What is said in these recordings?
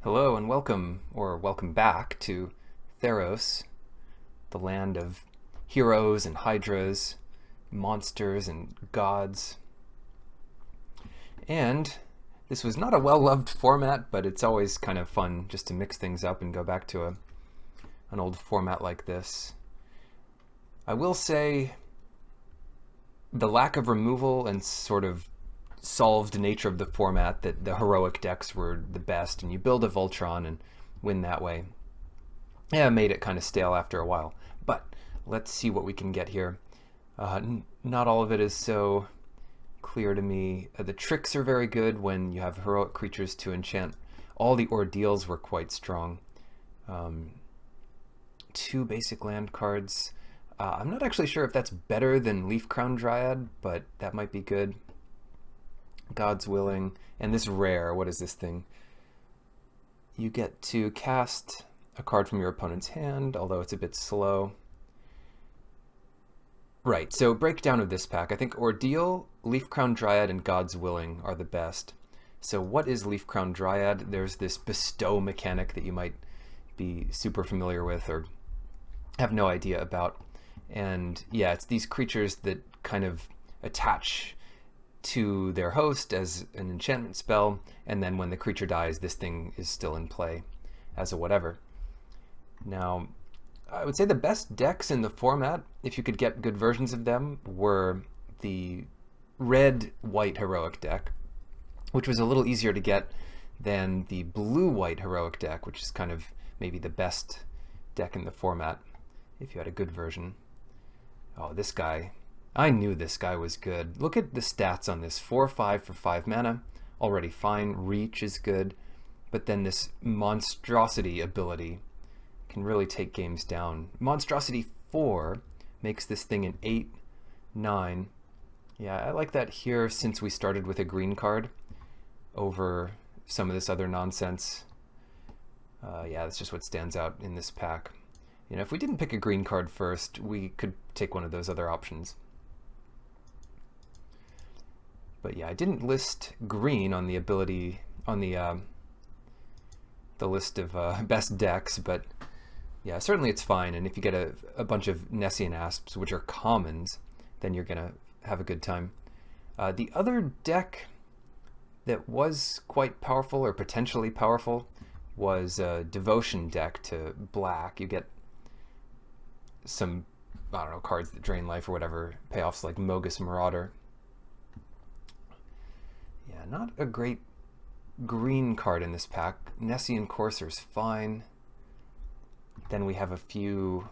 Hello and welcome, or welcome back to Theros, the land of heroes and hydras, monsters and gods. And this was not a well-loved format, but it's always kind of fun just to mix things up and go back to an old format like this. I will say the lack of removal and sort of solved nature of the format, that the heroic decks were the best and you build a Voltron and win that way. Yeah, it made it kind of stale after a while. But let's see what we can get here. Not all of it is so clear to me. The tricks are very good when you have heroic creatures to enchant. All the ordeals were quite strong. 2 basic land cards. I'm not actually sure if that's better than Leaf Crown Dryad, but that might be good. God's Willing, and this rare, what is this thing? You get to cast a card from your opponent's hand, although it's a bit slow. Right, so breakdown of this pack. I think Ordeal, Leaf Crown Dryad, and God's Willing are the best. So what is Leaf Crown Dryad? There's this bestow mechanic that you might be super familiar with or have no idea about. And yeah, it's these creatures that kind of attach to their host as an enchantment spell, and then when the creature dies, this thing is still in play as a whatever. Now, I would say the best decks in the format, if you could get good versions of them, were the red-white heroic deck, which was a little easier to get than the blue-white heroic deck, which is kind of maybe the best deck in the format, if you had a good version. Oh, this guy. I knew this guy was good. Look at the stats on this. 4/5 for 5 mana. Already fine. Reach is good. But then this monstrosity ability can really take games down. Monstrosity 4 makes this thing an 8/9. Yeah, I like that here since we started with a green card over some of this other nonsense. Yeah, that's just what stands out in this pack. You know, if we didn't pick a green card first, we could take one of those other options. But yeah, I didn't list green on the ability, on the list of best decks, but yeah, certainly it's fine. And if you get a bunch of Nessian Asps, which are commons, then you're gonna have a good time. The other deck that was quite powerful, or potentially powerful, was a Devotion deck to black. You get some, I don't know, cards that drain life or whatever, payoffs like Mogus Marauder. Yeah, not a great green card in this pack. Nessian Courser's fine. Then we have a few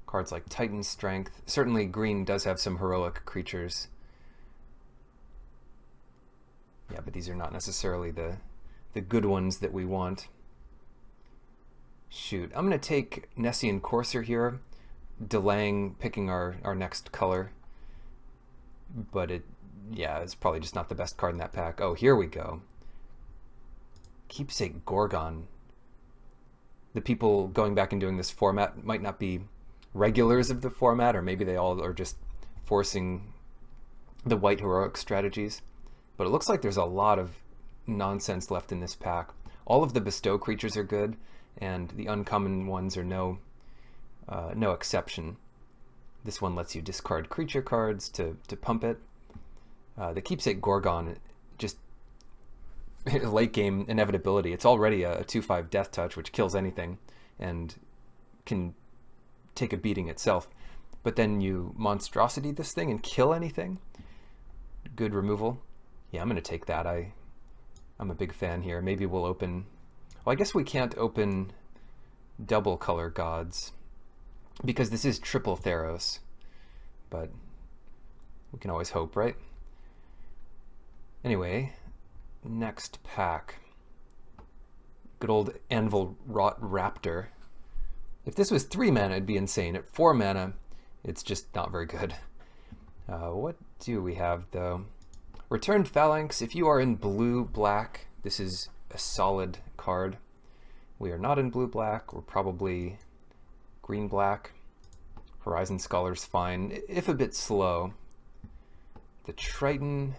cards like Titan Strength. Certainly green does have some heroic creatures. Yeah, but these are not necessarily the good ones that we want. Shoot, I'm going to take Nessian Courser here, delaying picking our next color. But yeah, it's probably just not the best card in that pack. Oh, here we go. Keepsake Gorgon. The people going back and doing this format might not be regulars of the format, or maybe they all are just forcing the white heroic strategies. But it looks like there's a lot of nonsense left in this pack. All of the bestow creatures are good, and the uncommon ones are no exception. This one lets you discard creature cards to pump it. The Keepsake Gorgon, just late game inevitability. It's already a 2/5 death touch, which kills anything and can take a beating itself. But then you monstrosity this thing and kill anything. Good removal. Yeah, I'm going to take that. I'm a big fan here. Maybe we'll open... Well, I guess we can't open double color gods because this is triple Theros. But we can always hope, right? Anyway, next pack. Good old Anvil Rot Raptor. If this was 3 mana, it'd be insane. At 4 mana, it's just not very good. What do we have, though? Returned Phalanx. If you are in blue-black, this is a solid card. We are not in blue-black. We're probably green-black. Horizon Scholar's fine, if a bit slow. The Triton...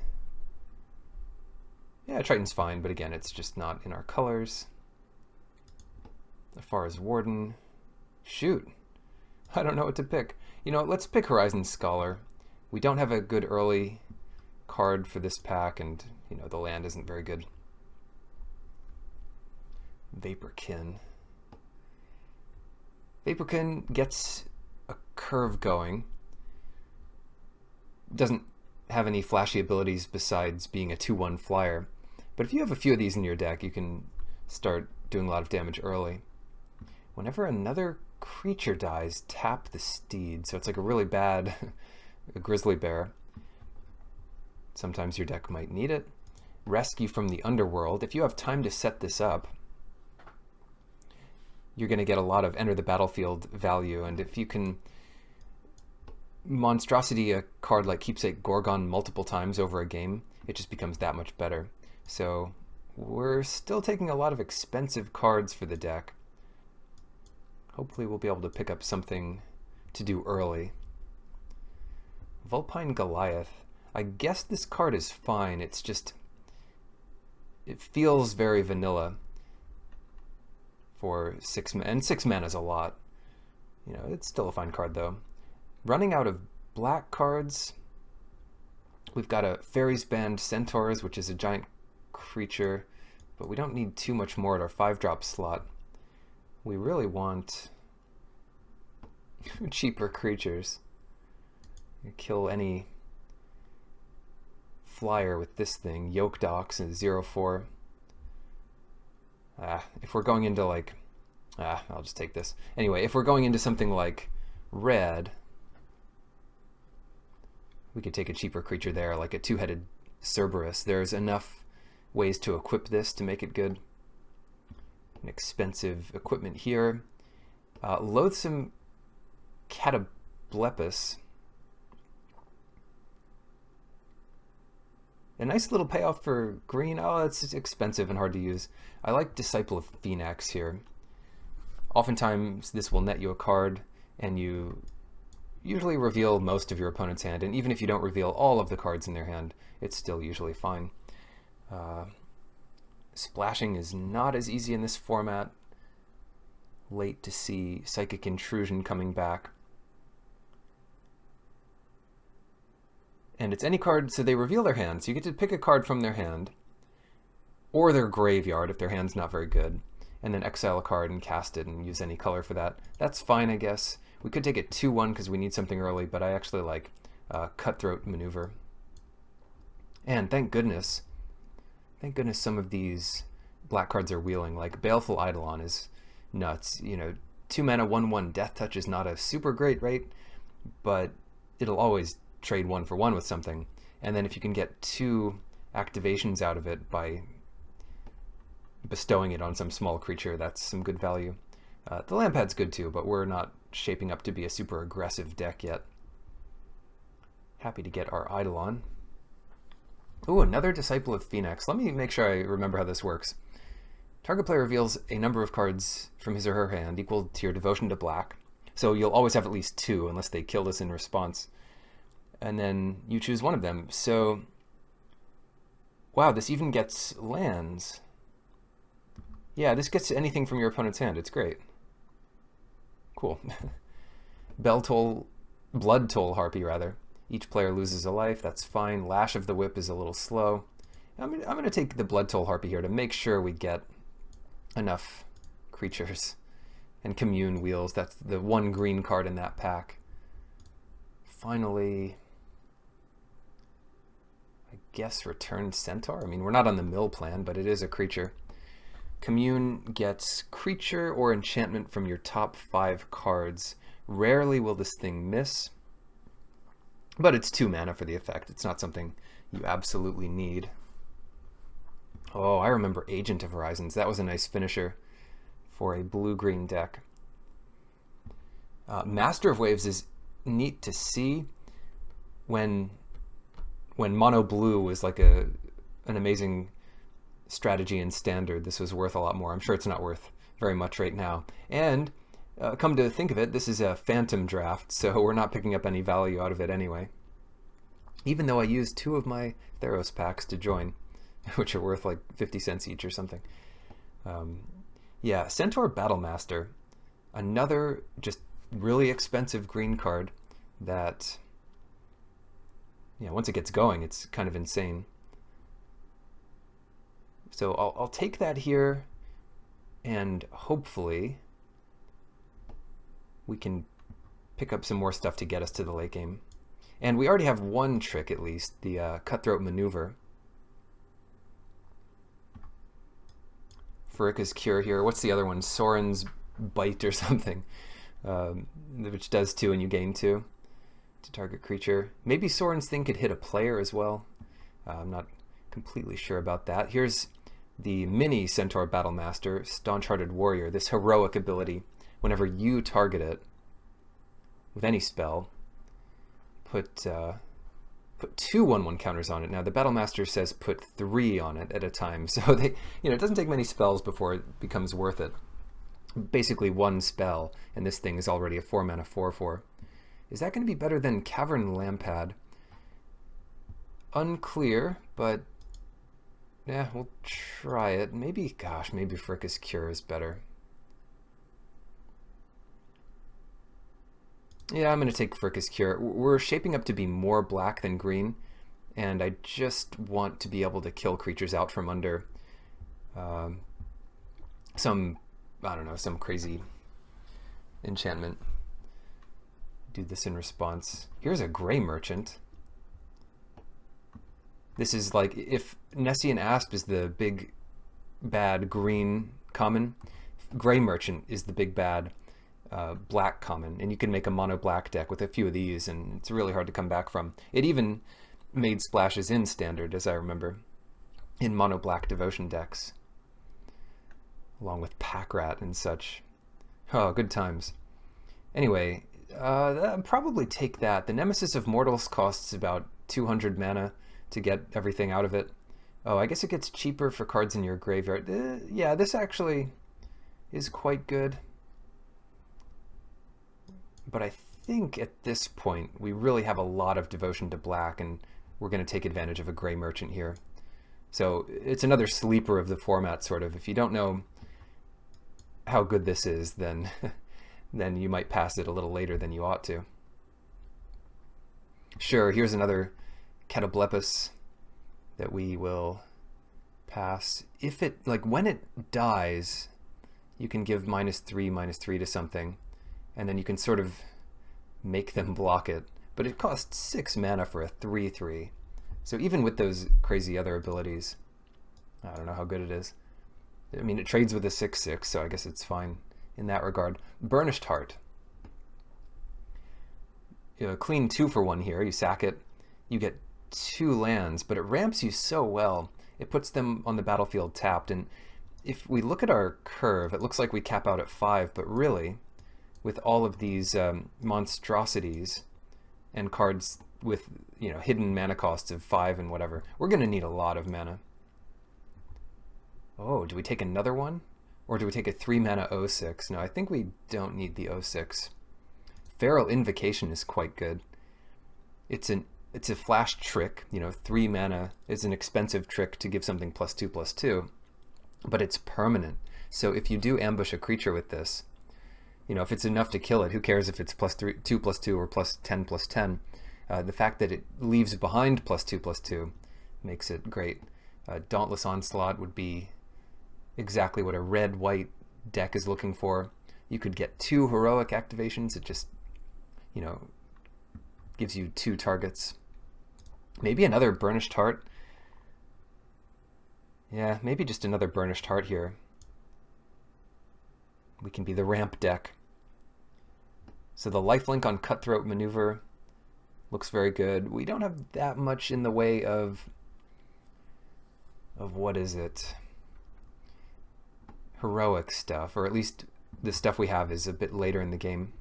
Yeah, Triton's fine, but again, it's just not in our colors. Forest Warden. Shoot. I don't know what to pick. You know, let's pick Horizon Scholar. We don't have a good early card for this pack, and, you know, the land isn't very good. Vaporkin. Vaporkin gets a curve going. Doesn't have any flashy abilities besides being a 2/1 flyer. But if you have a few of these in your deck, you can start doing a lot of damage early. Whenever another creature dies, tap the steed. So it's like a really bad grizzly bear. Sometimes your deck might need it. Rescue from the underworld. If you have time to set this up, you're going to get a lot of enter the battlefield value. And if you can monstrosity a card like Keepsake Gorgon multiple times over a game, it just becomes that much better. So we're still taking a lot of expensive cards for the deck. Hopefully we'll be able to pick up something to do early. Vulpine Goliath. I guess this card is fine. It's just, it feels very vanilla for 6 mana, and 6 mana is a lot. You know, it's still a fine card though. Running out of black cards, we've got a Fairies Band Centaurs, which is a giant creature, but we don't need too much more at our 5-drop slot. We really want cheaper creatures. You kill any flyer with this thing. Yoke Docks and 0/4. If we're going into like, I'll just take this. Anyway, if we're going into something like red, we could take a cheaper creature there, like a 2-headed Cerberus. There's enough ways to equip this to make it good. An expensive equipment here. Loathsome Catablepus. A nice little payoff for green. Oh, it's expensive and hard to use. I like Disciple of Phoenix here. Oftentimes this will net you a card, and you usually reveal most of your opponent's hand, and even if you don't reveal all of the cards in their hand, it's still usually fine. Splashing is not as easy in this format. Late to see Psychic Intrusion coming back. And it's any card, so they reveal their hand, so you get to pick a card from their hand, or their graveyard if their hand's not very good, and then exile a card and cast it and use any color for that. That's fine, I guess. We could take it 2/1 because we need something early, but I actually like Cutthroat Maneuver. And thank goodness some of these black cards are wheeling. Like Baleful Eidolon is nuts. You know, 2 mana 1/1 Death Touch is not a super great rate, but it'll always trade 1 for 1 with something. And then if you can get 2 activations out of it by bestowing it on some small creature, that's some good value. The Lampad's good too, but we're not shaping up to be a super aggressive deck yet. Happy to get our Eidolon. Ooh, another Disciple of Phoenix. Let me make sure I remember how this works. Target player reveals a number of cards from his or her hand equal to your devotion to black. So you'll always have at least 2 unless they kill us in response. And then you choose one of them. So, wow, this even gets lands. Yeah, this gets anything from your opponent's hand. It's great. Cool. Blood Toll Harpy, rather. Each player loses a life. That's fine. Lash of the Whip is a little slow. I'm going to take the Blood Toll Harpy here to make sure we get enough creatures. And Commune Wheels. That's the one green card in that pack. Finally, I guess Returned Centaur. I mean, we're not on the mill plan, but it is a creature. Commune gets creature or enchantment from your top 5 cards. Rarely will this thing miss, but it's 2 mana for the effect. It's not something you absolutely need. Oh, I remember Agent of Horizons. That was a nice finisher for a blue-green deck. Master of Waves is neat to see. When mono blue was like an amazing strategy in Standard, this was worth a lot more. I'm sure it's not worth very much right now. And come to think of it, this is a phantom draft, so we're not picking up any value out of it anyway. Even though I used 2 of my Theros packs to join, which are worth like 50 cents each or something. Yeah, Centaur Battlemaster. Another just really expensive green card that, yeah, once it gets going, it's kind of insane. So I'll take that here, and hopefully we can pick up some more stuff to get us to the late game. And we already have one trick at least, the Cutthroat Maneuver. Farika's Cure here. What's the other one? Soren's Bite or something, which does 2 and you gain 2 to target creature. Maybe Soren's Thing could hit a player as well. I'm not completely sure about that. Here's the mini Centaur Battlemaster, Staunch-Hearted Warrior. This heroic ability, whenever you target it with any spell, put 2 1/1 counters on it. Now the Battlemaster says put 3 on it at a time, so they, it doesn't take many spells before it becomes worth it. Basically 1 spell, and this thing is already a 4-mana 4/4. Is that going to be better than Cavern Lampad? Unclear, but yeah, we'll try it. Maybe, gosh, maybe Farika's Cure is better. Yeah, I'm going to take Farika's Cure. We're shaping up to be more black than green, and I just want to be able to kill creatures out from under some, I don't know, some crazy enchantment. Do this in response. Here's a Gray Merchant. This is like, if Nessian Asp is the big bad green common, Gray Merchant is the big bad black common, and you can make a mono black deck with a few of these, and it's really hard to come back from. It even made splashes in Standard, as I remember, in mono black Devotion decks, along with Pack Rat and such. Oh, good times. Anyway, I'd probably take that. The Nemesis of Mortals costs about 200 mana to get everything out of it. Oh, I guess it gets cheaper for cards in your graveyard. Yeah, this actually is quite good. But I think at this point we really have a lot of devotion to black, and we're going to take advantage of a Gray Merchant here. So it's another sleeper of the format, sort of. If you don't know how good this is, then then you might pass it a little later than you ought to. Sure, here's another Catoblepus that we will pass. If it, like, when it dies, you can give -3/-3 to something, and then you can sort of make them block it. But it costs 6 mana for a 3/3. So even with those crazy other abilities, I don't know how good it is. I mean, it trades with a 6/6, so I guess it's fine in that regard. Burnished Heart. Clean 2 for 1 here. You sack it, you get 2 lands, but it ramps you so well. It puts them on the battlefield tapped, and if we look at our curve, it looks like we cap out at 5, but really, with all of these monstrosities and cards with hidden mana costs of 5 and whatever, we're going to need a lot of mana. Oh, do we take another one? Or do we take a 3-mana 0/6? No, I think we don't need the 0/6. Feral Invocation is quite good. It's a flash trick. 3 mana is an expensive trick to give something +2/+2, but it's permanent. So if you do ambush a creature with this, if it's enough to kill it, who cares if it's +2/+2 or +10/+10? The fact that it leaves behind +2/+2 makes it great. Dauntless Onslaught would be exactly what a red-white deck is looking for. You could get 2 heroic activations. It just, gives you 2 targets. Maybe another Burnished Heart. Yeah, maybe just another Burnished Heart here. We can be the ramp deck. So the lifelink on Cutthroat Maneuver looks very good. We don't have that much in the way of what is it? Heroic stuff, or at least the stuff we have is a bit later in the game.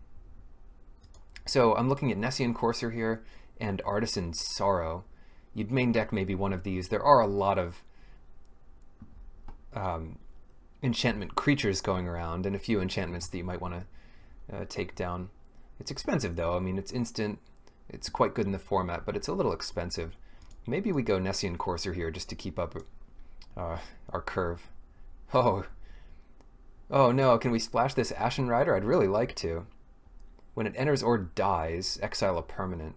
So I'm looking at Nessian Courser here and Artisan's Sorrow. You'd main deck maybe one of these. There are a lot of enchantment creatures going around, and a few enchantments that you might want to take down. It's expensive though. I mean, it's instant. It's quite good in the format, but it's a little expensive. Maybe we go Nessian Courser here just to keep up our curve. Oh, Oh no, can we splash this Ashen Rider? I'd really like to. When it enters or dies, exile a permanent.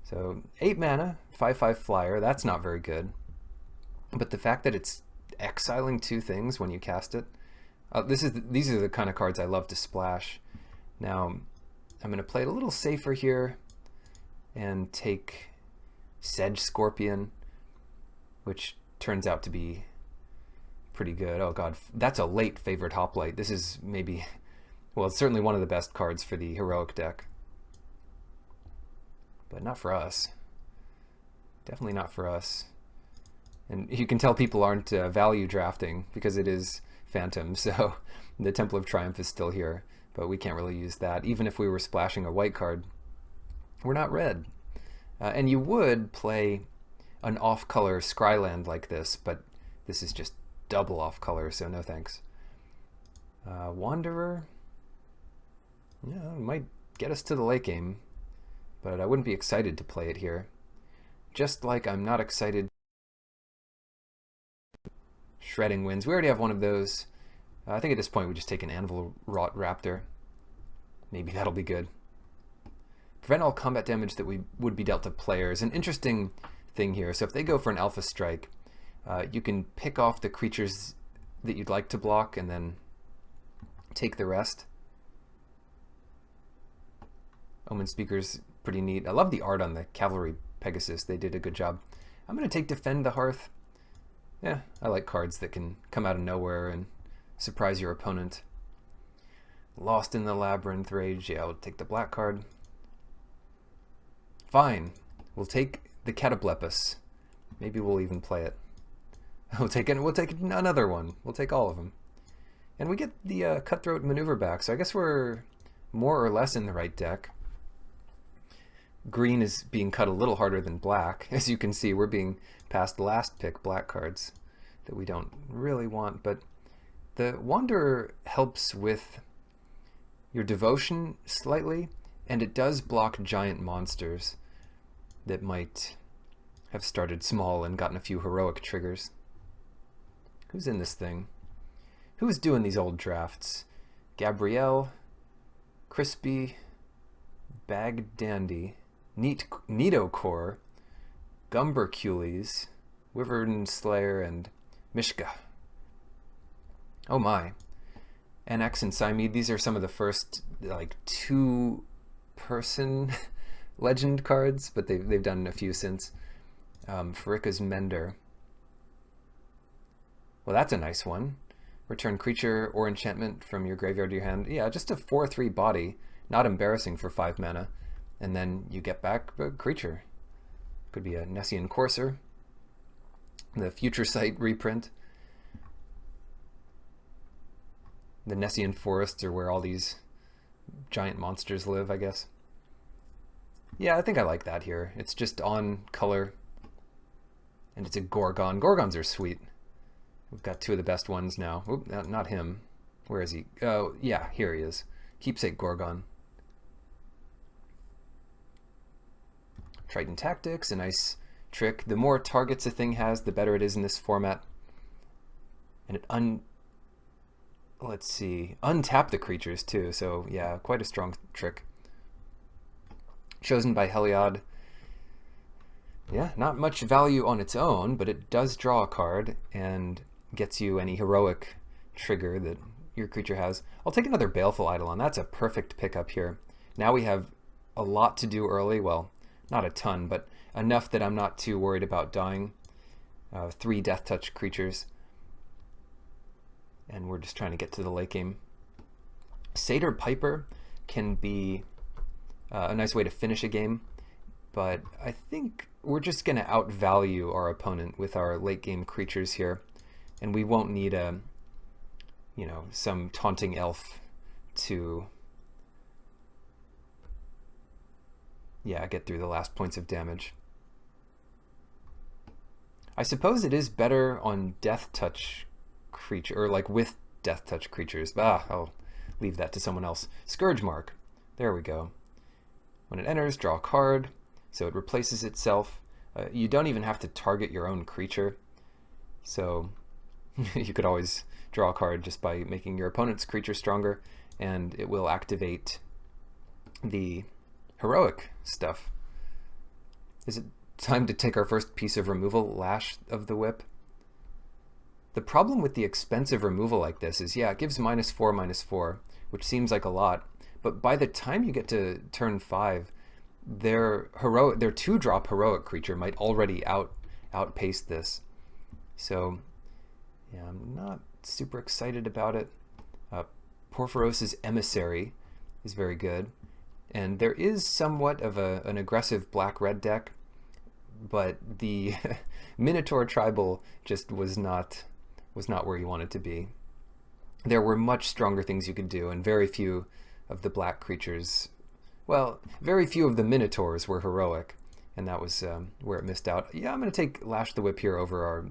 So 8 mana, 5/5 flyer, that's not very good. But the fact that it's exiling 2 things when you cast it, these are the kind of cards I love to splash. Now, I'm going to play it a little safer here and take Sedge Scorpion, which turns out to be pretty good. Oh god, that's a late favorite hoplite. This is maybe, well, it's certainly one of the best cards for the heroic deck. But not for us. Definitely not for us. And you can tell people aren't value drafting because it is Phantom, so the Temple of Triumph is still here, but we can't really use that. Even if we were splashing a white card, we're not red. And you would play an off-color Scryland like this, but this is just double off-color, so no thanks. Wanderer, yeah, might get us to the late game, but I wouldn't be excited to play it here. Just like I'm not excited. Shredding Winds. We already have one of those. I think at this point we just take an Anvil Wrought Raptor. Maybe that'll be good. Prevent all combat damage that would be dealt to players. An interesting thing here. So if they go for an Alpha Strike, you can pick off the creatures that you'd like to block and then take the rest. Omen Speaker's pretty neat. I love the art on the Cavalry Pegasus. They did a good job. I'm going to take Defend the Hearth. Yeah, I like cards that can come out of nowhere and surprise your opponent. Lost in the Labyrinth Rage. Yeah, I'll take the black card. Fine. We'll take the Catoblepus. Maybe we'll even play it. We'll take another one. We'll take all of them. And we get the Cutthroat Maneuver back, so I guess we're more or less in the right deck. Green is being cut a little harder than black. As you can see, we're being passed last pick black cards that we don't really want, but the Wanderer helps with your devotion slightly, and it does block giant monsters that might have started small and gotten a few heroic triggers. Who's in this thing? Who's doing these old drafts? Gabrielle, Crispy, Bagdandy, Neatocore, Gumbercules, Wyvern Slayer, and Mishka. Oh my. NX and Siamede, these are some of the first like 2-person legend cards, but they've done a few since. Farika's Mender. Well, that's a nice one. Return creature or enchantment from your graveyard to your hand. Yeah, just a 4/3 body. Not embarrassing for 5 mana. And then you get back a creature. Could be a Nessian Courser. The Future Sight reprint. The Nessian forests are where all these giant monsters live, I guess. Yeah, I think I like that here. It's just on color. And it's a Gorgon. Gorgons are sweet. We've got 2 of the best ones now. Oop, not him. Where is he? Oh, yeah, here he is. Keepsake Gorgon. Triton Tactics, a nice trick. The more targets a thing has, the better it is in this format. And it let's see, untap the creatures too, so yeah, quite a strong trick. Chosen by Heliod. Yeah, not much value on its own, but it does draw a card and gets you any heroic trigger that your creature has. I'll take another Baleful Eidolon. That's a perfect pickup here. Now we have a lot to do early. Well, not a ton, but enough that I'm not too worried about dying. 3 Death Touch creatures. And we're just trying to get to the late game. Satyr Piper can be a nice way to finish a game, but I think we're just going to outvalue our opponent with our late game creatures here, and we won't need some taunting elf to get through the last points of damage. I suppose it is better on Death Touch creature, or like with Death Touch creatures. I'll leave that to someone else. Scourge Mark. There we go. When it enters, draw a card, so it replaces itself. You don't even have to target your own creature, so you could always draw a card just by making your opponent's creature stronger, and it will activate the heroic stuff. Is it time to take our first piece of removal, Lash of the Whip? The problem with the expensive removal like this is, yeah, it gives -4/-4, which seems like a lot, but by the time you get to turn 5, their 2-drop heroic creature might already outpace this. So yeah, I'm not super excited about it. Porphyros's Emissary is very good, and there is somewhat of an aggressive black-red deck, but the Minotaur Tribal just was not where you wanted to be. There were much stronger things you could do, and very few of the black creatures, well, very few of the Minotaurs were heroic, and that was where it missed out. Yeah, I'm going to take Lash the Whip here over our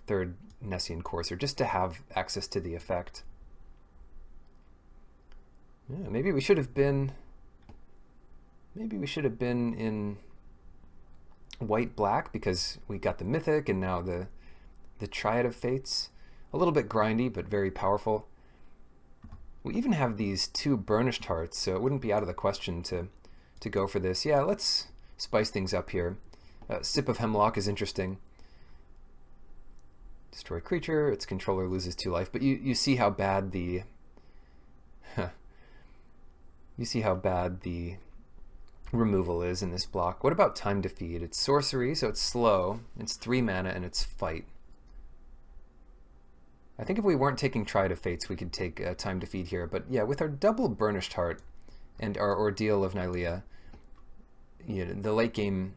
third Nessian Courser, just to have access to the effect. Yeah, maybe we should have been in white-black, because we got the Mythic and now the Triad of Fates. A little bit grindy, but very powerful. We even have these 2 Burnished Hearts, so it wouldn't be out of the question to go for this. Yeah, let's spice things up here. Sip of Hemlock is interesting. Destroy creature, its controller loses 2 life, but you see how bad the you see how bad the removal is in this block. What about Time to Feed? It's sorcery, so it's slow. It's 3 mana and it's fight. I think if we weren't taking Triad of Fates, we could take Time to Feed here. But yeah, with our double Burnished Heart and our Ordeal of Nylea, you know, the late game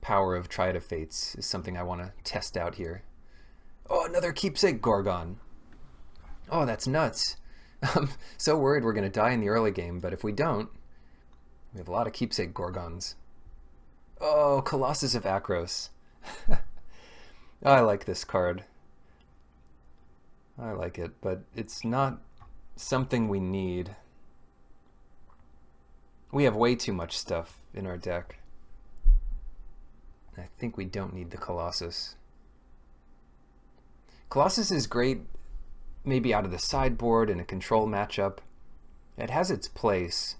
power of Triad of Fates is something I want to test out here. Oh, another Keepsake Gorgon. Oh, that's nuts. I'm so worried we're going to die in the early game, but if we don't, we have a lot of Keepsake Gorgons. Oh, Colossus of Akros. I like this card. I like it, but it's not something we need. We have way too much stuff in our deck. I think we don't need the Colossus. Colossus is great maybe out of the sideboard in a control matchup. It has its place.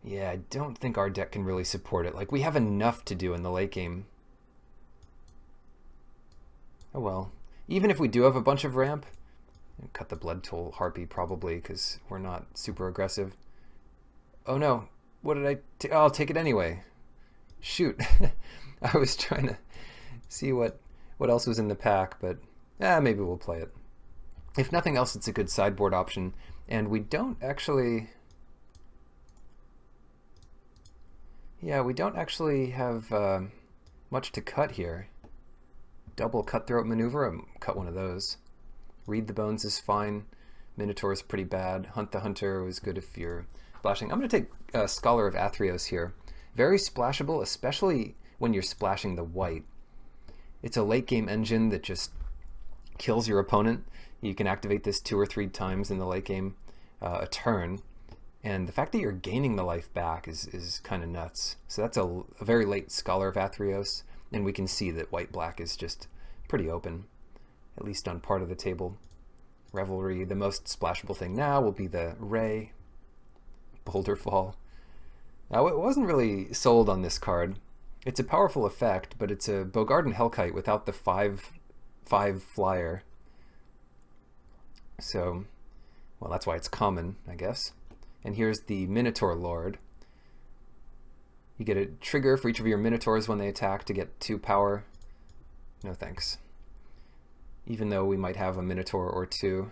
Yeah, I don't think our deck can really support it. Like, we have enough to do in the late game. Oh well. Even if we do have a bunch of ramp, cut the Blood Toll Harpy probably, because we're not super aggressive. Oh no, what did I take? Oh, I'll take it anyway. Shoot. I was trying to see what else was in the pack, but maybe we'll play it. If nothing else, it's a good sideboard option, and we don't actually... Yeah, we don't actually have much to cut here. Double Cutthroat Maneuver, cut one of those. Read the Bones is fine. Minotaur is pretty bad. Hunt the Hunter was good if you're splashing. I'm going to take Scholar of Athreos here. Very splashable, especially when you're splashing the white. It's a late game engine that just kills your opponent. You can activate this 2 or 3 times in the late game a turn. And the fact that you're gaining the life back is kind of nuts. So that's a very late Scholar of Athreos. And we can see that white-black is just pretty open, at least on part of the table. Revelry, the most splashable thing now will be the Ray, Boulder Fall. Now, it wasn't really sold on this card. It's a powerful effect, but it's a Bogarden Hellkite without the 5/5 flyer. So, well, that's why it's common, I guess. And here's the Minotaur Lord. You get a trigger for each of your Minotaurs when they attack to get 2 power. No thanks. Even though we might have a Minotaur or 2.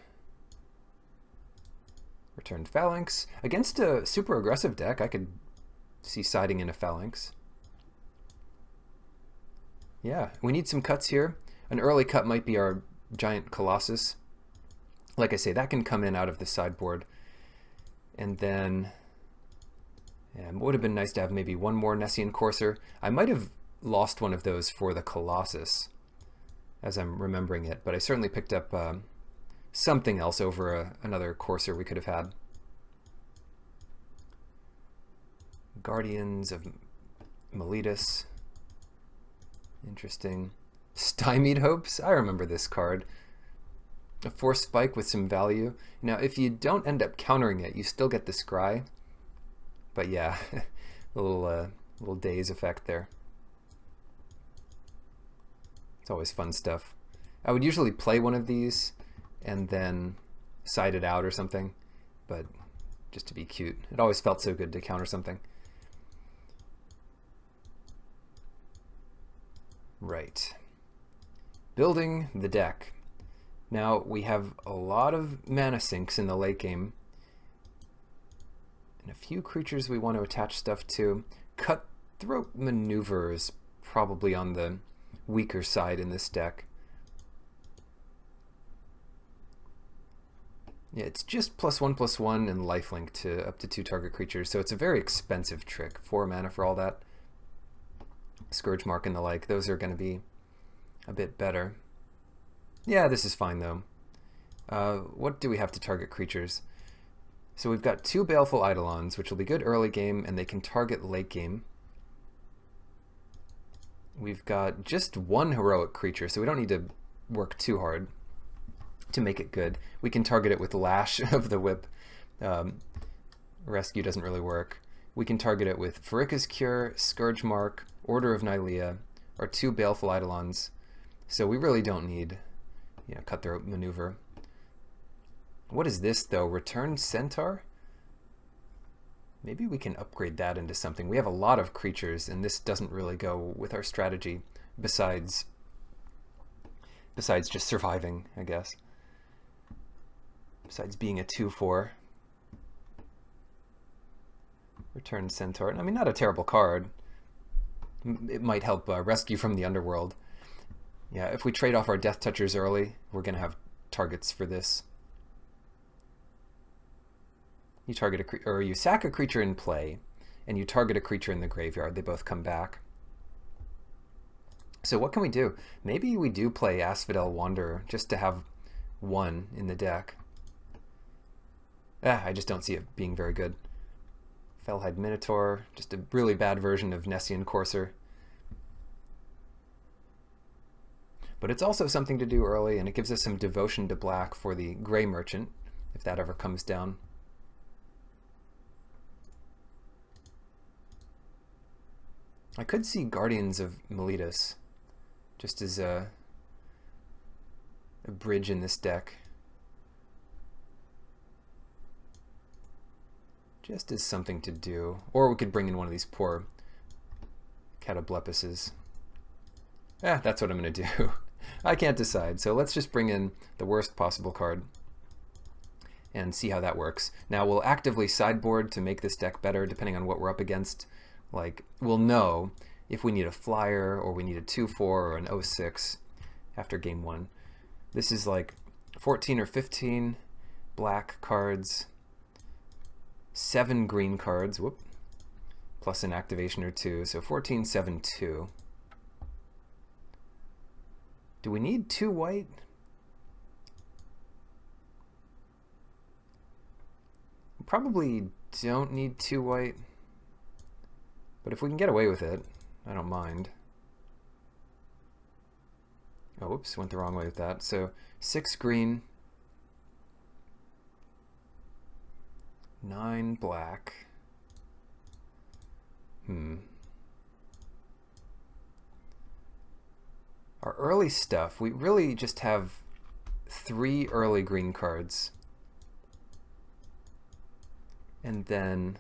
Return Phalanx. Against a super aggressive deck, I could see siding in a Phalanx. Yeah, we need some cuts here. An early cut might be our giant Colossus. Like I say, that can come in out of the sideboard. And then... yeah, it would have been nice to have maybe one more Nessian Courser. I might have lost one of those for the Colossus, as I'm remembering it, but I certainly picked up something else over another Courser we could have had. Guardians of Miletus. Interesting. Stymied Hopes? I remember this card. a force spike with some value. Now, if you don't end up countering it, you still get the scry. But yeah, a little daze effect there. It's always fun stuff. I would usually play one of these and then side it out or something, but just to be cute. It always felt so good to counter something. Right. Building the deck. Now, we have a lot of mana sinks in the late game, and a few creatures we want to attach stuff to. Cutthroat Maneuver is probably on the weaker side in this deck. Yeah, it's just +1/+1 and lifelink to up to 2 target creatures, so it's a very expensive trick. 4 mana for all that. Scourge Mark and the like, those are going to be a bit better. Yeah, this is fine though. What do we have to target creatures? So we've got 2 Baleful Eidolons, which will be good early game, and they can target late game. We've got just 1 heroic creature, so we don't need to work too hard to make it good. We can target it with Lash of the Whip. Rescue doesn't really work. We can target it with Pharika's Cure, Scourge Mark, Order of Nylea, or 2 Baleful Eidolons. So we really don't need, Cutthroat Maneuver. What is this, though? Return Centaur? Maybe we can upgrade that into something. We have a lot of creatures, and this doesn't really go with our strategy, besides just surviving, I guess. Besides being a 2/4. Return Centaur. I mean, not a terrible card. It might help rescue from the underworld. Yeah, if we trade off our Death Touchers early, we're going to have targets for this. You target you sack a creature in play, and you target a creature in the graveyard. They both come back. So what can we do? Maybe we do play Asphodel Wanderer just to have 1 in the deck. I just don't see it being very good. Fellhide Minotaur, just a really bad version of Nessian Courser. But it's also something to do early, and it gives us some devotion to black for the Grey Merchant, if that ever comes down. I could see Guardians of Meletus just as a bridge in this deck. Just as something to do. Or we could bring in one of these poor Catablepuses. That's what I'm going to do. I can't decide, so let's just bring in the worst possible card and see how that works. Now we'll actively sideboard to make this deck better depending on what we're up against. Like, we'll know if we need a flyer or we need a 2/4 or an 0/6 after game 1. This is like 14 or 15 black cards, 7 green cards, plus an activation or 2, so 14, 7, 2. Do we need 2 white? We probably don't need 2 white. But if we can get away with it, I don't mind. Oh, whoops, went the wrong way with that. So 6 green, 9 black. Our early stuff, we really just have 3 early green cards. And then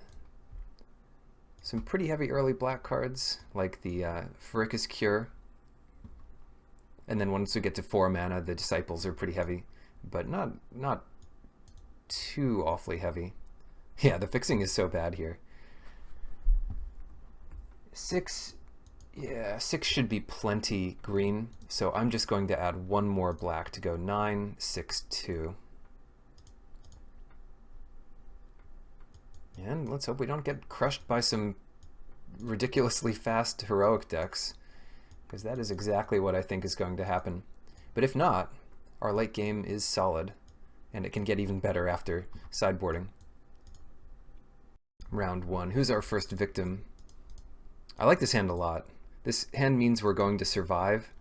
some pretty heavy early black cards, like the Pharika's Cure. And then once we get to 4 mana, the Disciples are pretty heavy, but not too awfully heavy. Yeah, the fixing is so bad here. 6 should be plenty green, so I'm just going to add 1 more black to go 9, 6, 2. And let's hope we don't get crushed by some ridiculously fast heroic decks, because that is exactly what I think is going to happen. But if not, our late game is solid, and it can get even better after sideboarding. Round 1. Who's our first victim? I like this hand a lot. This hand means we're going to survive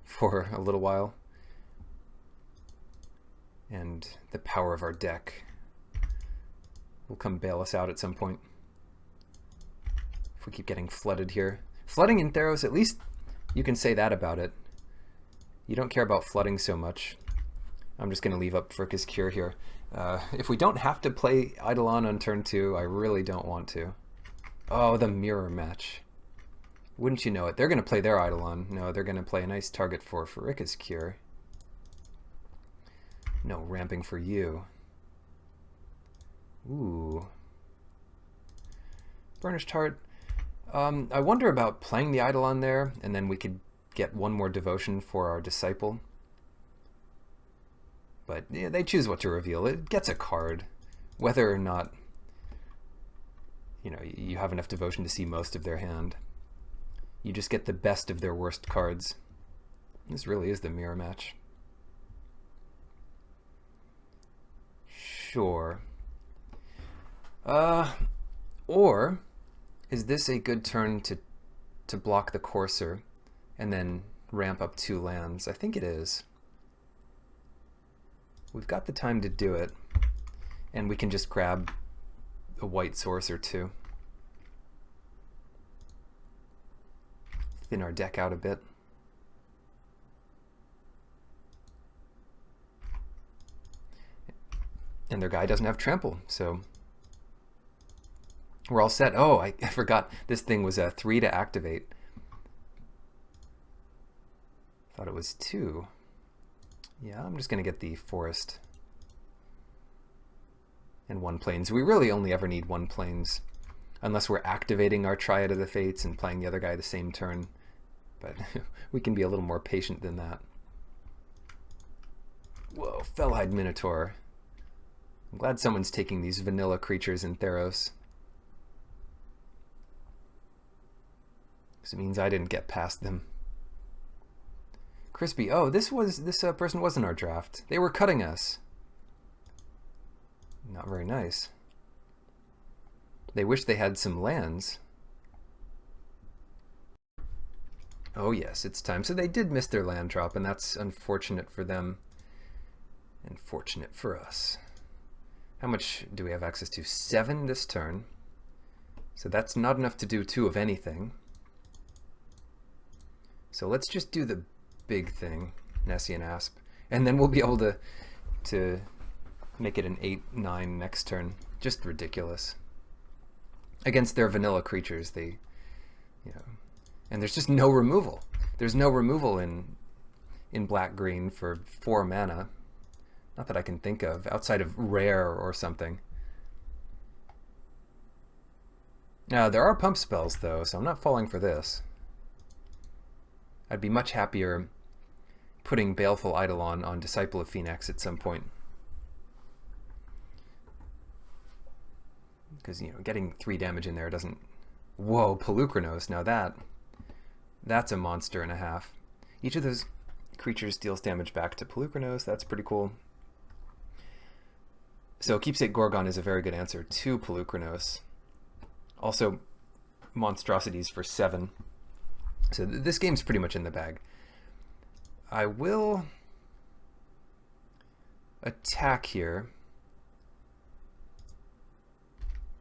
for a little while. And the power of our deck will come bail us out at some point. If we keep getting flooded here. Flooding in Theros, at least you can say that about it. You don't care about flooding so much. I'm just going to leave up Fricka's Cure here. If we don't have to play Eidolon on turn 2, I really don't want to. Oh, the mirror match. Wouldn't you know it? They're going to play their Eidolon. No, they're going to play a nice target for Fricka's Cure. No ramping for you. Ooh. Burnished Heart. I wonder about playing the Eidolon there, and then we could get one more devotion for our Disciple. But yeah, they choose what to reveal. It gets a card. Whether or not, you know, you have enough devotion to see most of their hand. You just get the best of their worst cards. This really is the mirror match. Sure. Or is this a good turn to block the Courser and then ramp up 2 lands? I think it is. We've got the time to do it, and we can just grab a white source or 2. Thin our deck out a bit. And their guy doesn't have trample, so we're all set. Oh, I forgot this thing was a 3 to activate. Thought it was 2. Yeah, I'm just going to get the Forest and 1 Plains. We really only ever need 1 Plains, unless we're activating our Triad of the Fates and playing the other guy the same turn. But we can be a little more patient than that. Whoa, Fellhide Minotaur. I'm glad someone's taking these vanilla creatures in Theros. Because it means I didn't get past them. Crispy. Oh, this person wasn't our draft. They were cutting us. Not very nice. They wish they had some lands. Oh yes, it's time. So they did miss their land drop, and that's unfortunate for them. And fortunate for us. How much do we have access to? 7 this turn. So that's not enough to do 2 of anything. So let's just do the big thing, Nessian Asp, and then we'll be able to make it an 8-9 next turn. Just ridiculous. Against their vanilla creatures, they, you know, and there's just no removal. There's no removal in black-green for 4 mana. Not that I can think of, outside of rare or something. Now, there are pump spells, though, so I'm not falling for this. I'd be much happier putting Baleful Eidolon on Disciple of Phoenix at some point. Because, you know, getting 3 damage in there doesn't... Whoa, Pelucranos, now that's a monster and a half. Each of those creatures deals damage back to Pelucranos. That's pretty cool. So Keepsake Gorgon is a very good answer to Pelucranos. Also, monstrosities for 7. So this game's pretty much in the bag. I will attack here.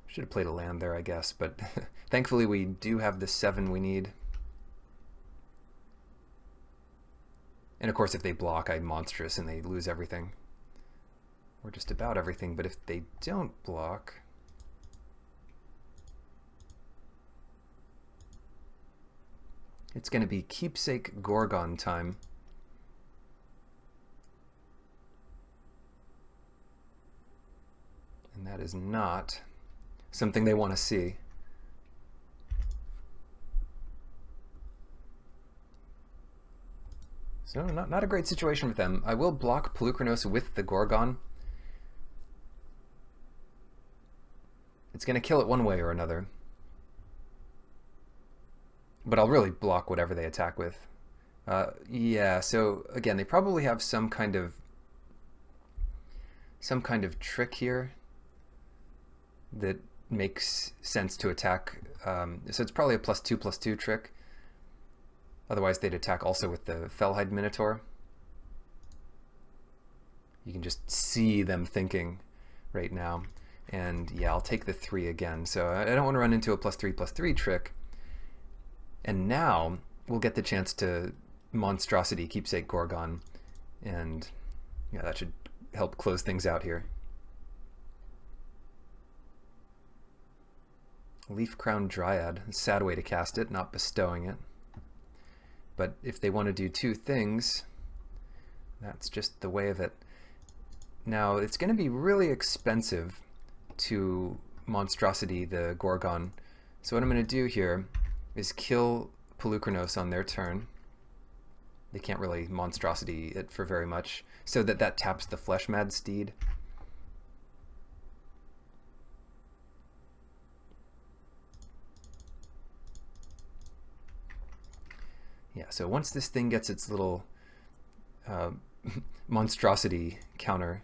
Should have played a land there, I guess, but thankfully we do have the 7 we need. And of course if they block, I monstrous and they lose everything. Or just about everything, but if they don't block... It's going to be Keepsake Gorgon time. And that is not something they want to see. So not a great situation with them. I will block Pelucranos with the Gorgon. It's going to kill it one way or another. But I'll really block whatever they attack with. Yeah, so again, they probably have some kind of trick here that makes sense to attack. So it's probably a +2/+2 trick. Otherwise they'd attack also with the Fellhide Minotaur. You can just see them thinking right now. And yeah, I'll take the 3 again. So I don't want to run into a +3/+3 trick. And now we'll get the chance to monstrosity keepsake Gorgon. And yeah, that should help close things out here. Leaf Crown Dryad, a sad way to cast it, not bestowing it. But if they want to do 2 things, that's just the way of it. Now, it's going to be really expensive to monstrosity the Gorgon. So what I'm going to do here is kill Polukranos on their turn. They can't really monstrosity it for very much, so that taps the Fleshmad Steed. Yeah, so once this thing gets its little monstrosity counter,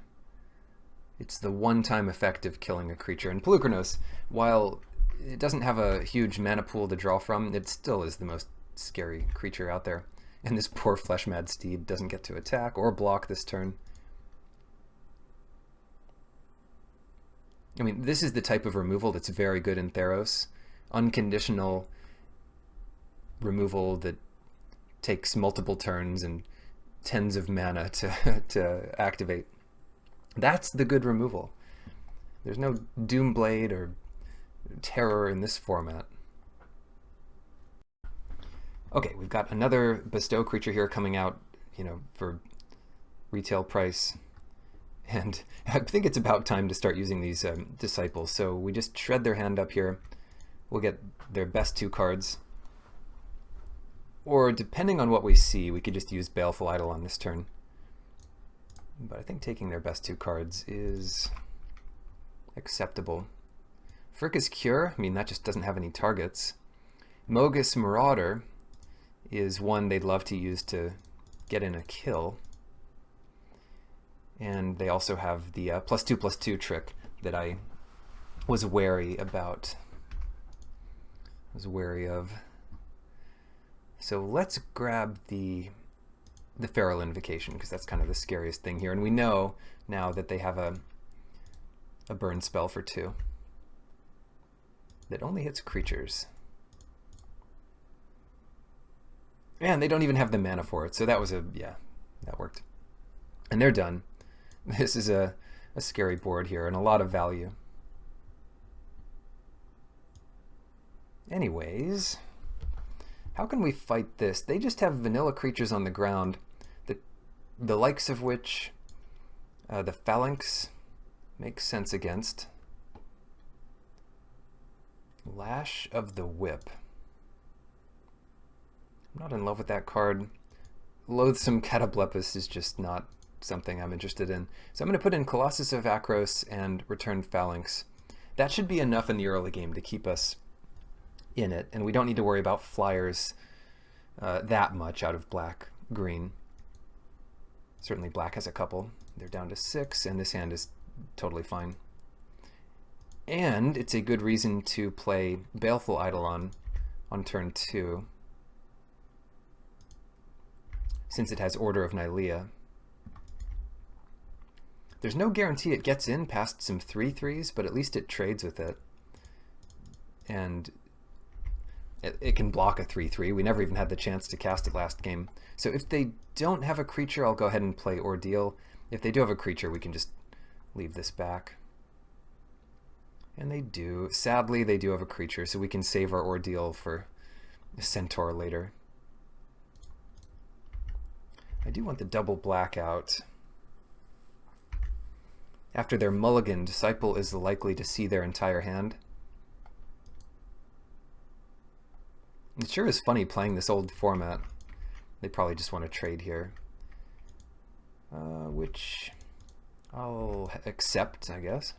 it's the one-time effect of killing a creature. And Polukranos, while it doesn't have a huge mana pool to draw from, it still is the most scary creature out there. And this poor Fleshmad Steed doesn't get to attack or block this turn. I mean, this is the type of removal that's very good in Theros. Unconditional removal that takes multiple turns and tens of mana to activate. That's the good removal. There's no Doomblade or Terror in this format. Okay, we've got another bestow creature here coming out, you know, for retail price. And I think it's about time to start using these disciples. So we just shred their hand up here. We'll get their best 2 cards. Or depending on what we see, we could just use Baleful Idol on this turn. But I think taking their best 2 cards is acceptable. Fricka's Cure, I mean, that just doesn't have any targets. Mogus Marauder is one they'd love to use to get in a kill. And they also have the +2/+2 trick that I was wary about. So let's grab the Feral Invocation, because that's kind of the scariest thing here. And we know now that they have a burn spell for 2 that only hits creatures. And they don't even have the mana for it, so that was yeah, that worked. And they're done. This is a scary board here, and a lot of value. Anyways, how can we fight this? They just have vanilla creatures on the ground, the likes of which the Phalanx makes sense against. Lash of the Whip. I'm not in love with that card. Loathsome Catoblepus is just not something I'm interested in. So I'm going to put in Colossus of Akros and return Phalanx. That should be enough in the early game to keep us in it, and we don't need to worry about flyers that much out of black-green. Certainly black has a couple. They're down to 6, and this hand is totally fine. And it's a good reason to play Baleful Idol on turn 2, since it has Order of Nylea. There's no guarantee it gets in past some 3/3s, but at least it trades with it. And it can block a 3/3. We never even had the chance to cast it last game. So if they don't have a creature, I'll go ahead and play Ordeal. If they do have a creature, we can just leave this back. And they do. Sadly, they do have a creature, so we can save our Ordeal for a Centaur later. I do want the double blackout. After their mulligan, Disciple is likely to see their entire hand. It sure is funny playing this old format. They probably just want to trade here. Which I'll accept, I guess.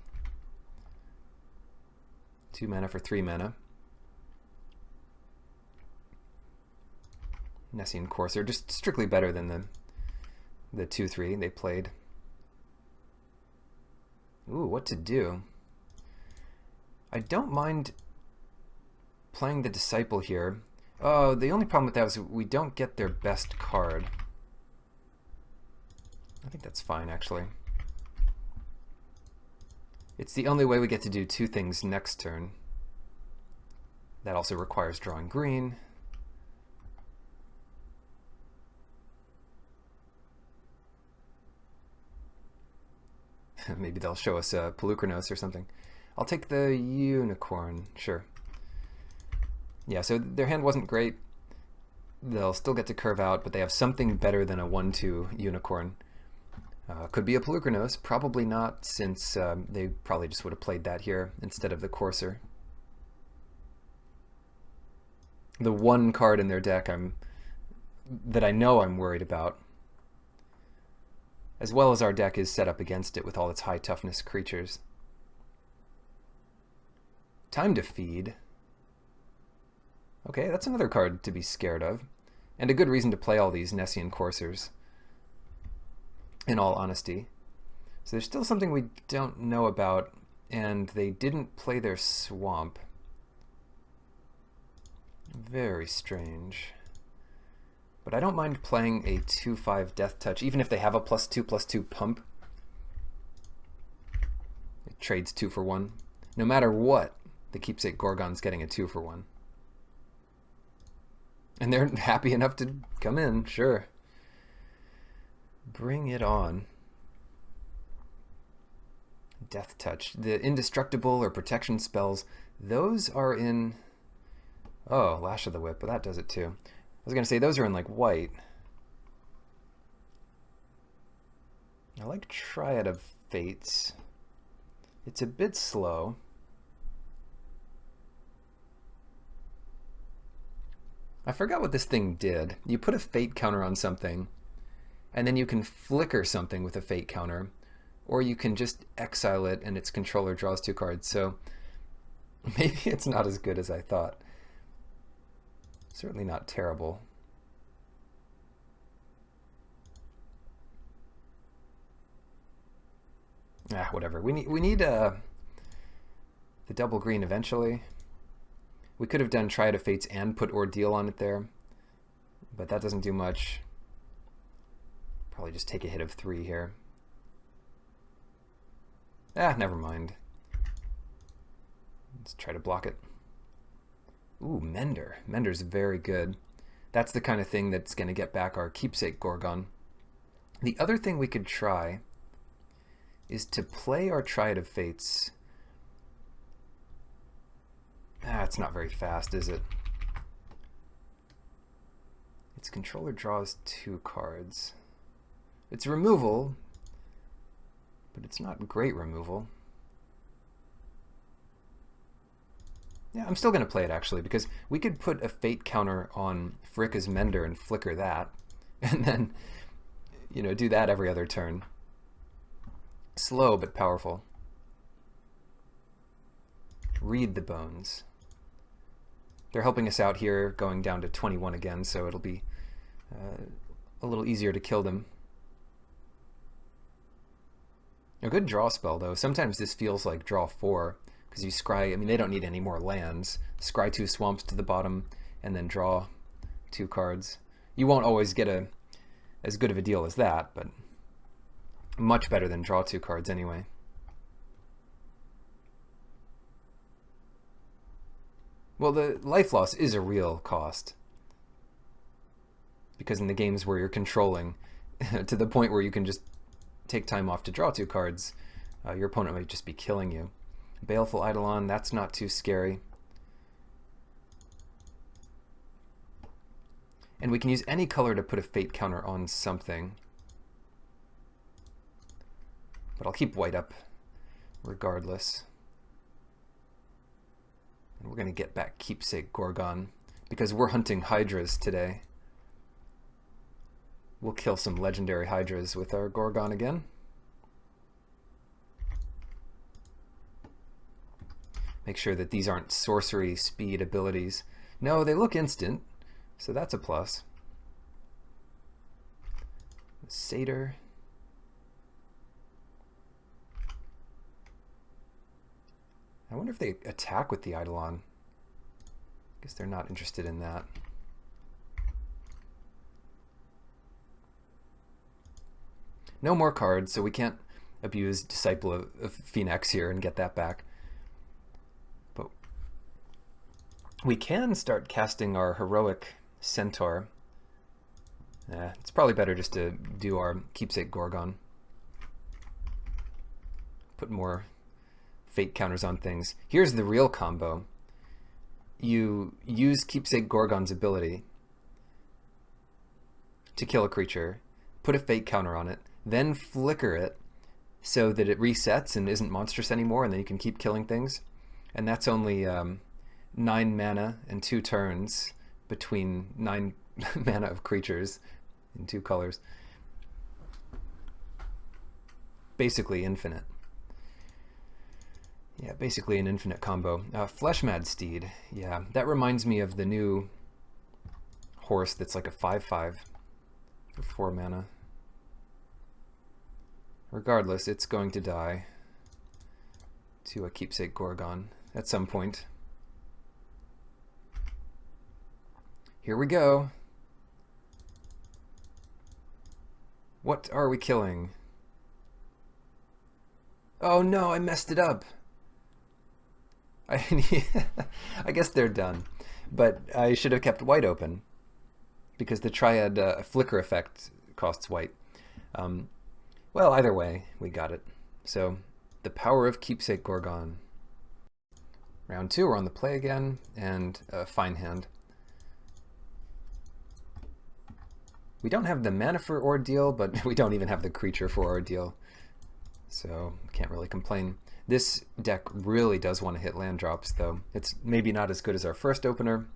2 mana for 3 mana. Nessian Courser, just strictly better than the 2/3 they played. Ooh, what to do? I don't mind playing the Disciple here. Oh, the only problem with that is we don't get their best card. I think that's fine, actually. It's the only way we get to do two things next turn. That also requires drawing green. Maybe they'll show us a Pelucranos or something. I'll take the unicorn, sure. Yeah, so their hand wasn't great. They'll still get to curve out, but they have something better than a 1-2 unicorn. Could be a Pelucranos, probably not, since they probably just would have played that here instead of the Courser. The one card in their deck that I know I'm worried about, as well as our deck is set up against it with all its high toughness creatures. Time to feed. Okay, that's another card to be scared of, and a good reason to play all these Nessian Coursers, in all honesty. So there's still something we don't know about, and they didn't play their swamp. Very strange. But I don't mind playing a 2/5 Death Touch, even if they have a +2/+2 pump. It trades 2 for 1. No matter what, the Keepsake Gorgon's getting a 2 for 1. And they're happy enough to come in, sure. Bring it on. Death Touch. The indestructible or protection spells, those are in... Oh, Lash of the Whip, but that does it too. I was going to say, those are in like white. I like Triad of Fates. It's a bit slow. I forgot what this thing did. You put a fate counter on something, and then you can flicker something with a fate counter, or you can just exile it and its controller draws 2 cards. So maybe it's not as good as I thought. Certainly not terrible. Whatever. We need the double green eventually. We could have done Triad of Fates and put Ordeal on it there, but that doesn't do much. Probably just take a hit of 3 here. Never mind. Let's try to block it. Ooh, Mender. Mender's very good. That's the kind of thing that's going to get back our Keepsake Gorgon. The other thing we could try is to play our Triad of Fates. It's not very fast, is it? Its controller draws 2 cards. It's removal, but it's not great removal. Yeah, I'm still going to play it actually, because we could put a fate counter on Fricka's Mender and flicker that, and then, you know, do that every other turn. Slow but powerful. Read the Bones. They're helping us out here, going down to 21 again, so it'll be a little easier to kill them. A good draw spell, though. Sometimes this feels like draw 4, because you scry, I mean, they don't need any more lands. Scry 2 swamps to the bottom, and then draw 2 cards. You won't always get as good of a deal as that, but much better than draw 2 cards anyway. Well, the life loss is a real cost, because in the games where you're controlling to the point where you can just take time off to draw 2 cards, your opponent might just be killing you. Baleful Eidolon, that's not too scary. And we can use any color to put a fate counter on something. But I'll keep white up regardless. And we're going to get back Keepsake Gorgon, because we're hunting Hydras today. We'll kill some legendary Hydras with our Gorgon again. Make sure that these aren't sorcery speed abilities. No, they look instant, so that's a plus. Satyr. I wonder if they attack with the Eidolon. Guess they're not interested in that. No more cards, so we can't abuse Disciple of Phoenix here and get that back. But we can start casting our heroic Centaur. It's probably better just to do our Keepsake Gorgon. Put more fate counters on things. Here's the real combo. You use Keepsake Gorgon's ability to kill a creature, put a fate counter on it, then flicker it so that it resets and isn't monstrous anymore, and then you can keep killing things. And that's only 9 mana and 2 turns between 9 mana of creatures in 2 colors. Basically infinite. Yeah, basically an infinite combo. Fleshmad Steed. Yeah, that reminds me of the new horse that's like a 5/5 for 4 mana. Regardless, it's going to die to a Keepsake Gorgon at some point. Here we go. What are we killing? Oh no, I messed it up. I guess they're done. But I should have kept white open because the Triad flicker effect costs white. Well, either way, we got it. So, the power of Keepsake Gorgon. Round 2, we're on the play again, and a fine hand. We don't have the mana for Ordeal, but we don't even have the creature for Ordeal. So, can't really complain. This deck really does want to hit land drops, though. It's maybe not as good as our first opener,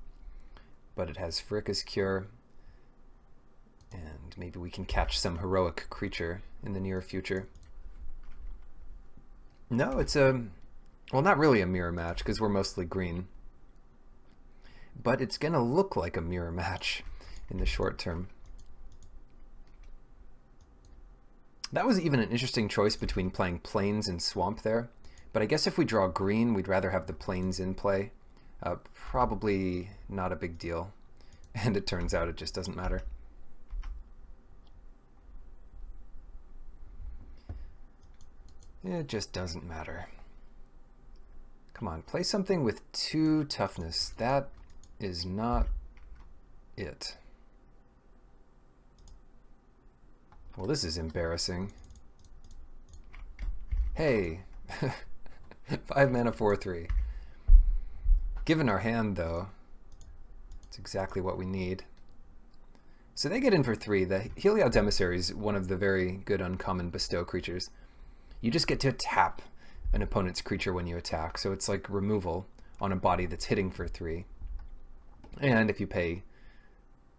but it has Pharika's Cure. And maybe we can catch some heroic creature in the near future. No, it's well, not really a mirror match because we're mostly green. But it's going to look like a mirror match in the short term. That was even an interesting choice between playing Plains and Swamp there. But I guess if we draw green, we'd rather have the Plains in play. Probably not a big deal. And it turns out it just doesn't matter. It just doesn't matter. Come on, play something with 2 toughness. That is not it. Well, this is embarrassing. Hey, 5 mana 4/3. Given our hand, though, it's exactly what we need. So they get in for 3. The Heliod's Emissary is one of the very good uncommon bestow creatures. You just get to tap an opponent's creature when you attack, so it's like removal on a body that's hitting for 3. And if you pay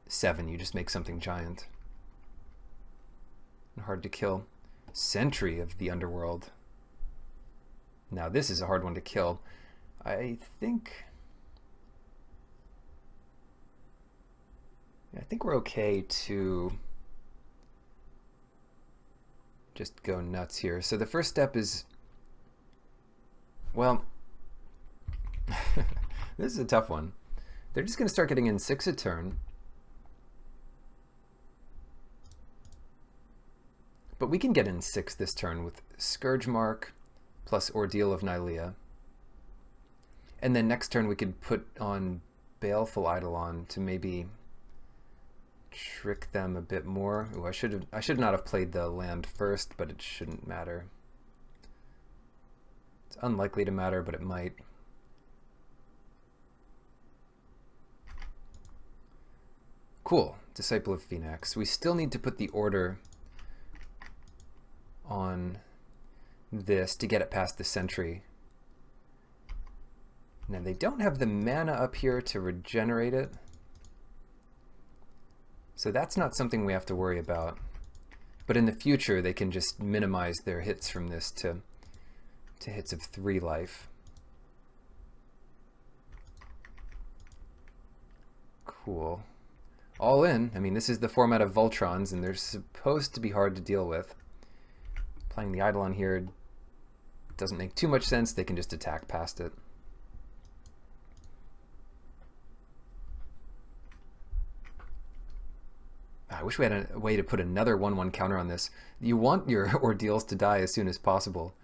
7, you just make something giant. Hard to kill. Sentry of the Underworld. Now this is a hard one to kill. I think we're okay to just go nuts here. So the first step is, well, this is a tough one. They're just going to start getting in 6 a turn. But we can get in 6 this turn with Scourge Mark plus Ordeal of Nylea. And then next turn we could put on Baleful Eidolon to maybe trick them a bit more. Ooh, I should not have played the land first, but it shouldn't matter. It's unlikely to matter, but it might. Cool. Disciple of Phoenix. We still need to put the order on this to get it past the Sentry. Now they don't have the mana up here to regenerate it, so that's not something we have to worry about. But in the future they can just minimize their hits from this to hits of 3 life. Cool. All in. I mean, this is the format of Voltrons, and they're supposed to be hard to deal with. Playing the Eidolon here doesn't make too much sense. They can just attack past it. I wish we had a way to put another 1/1 counter on this. You want your ordeals to die as soon as possible.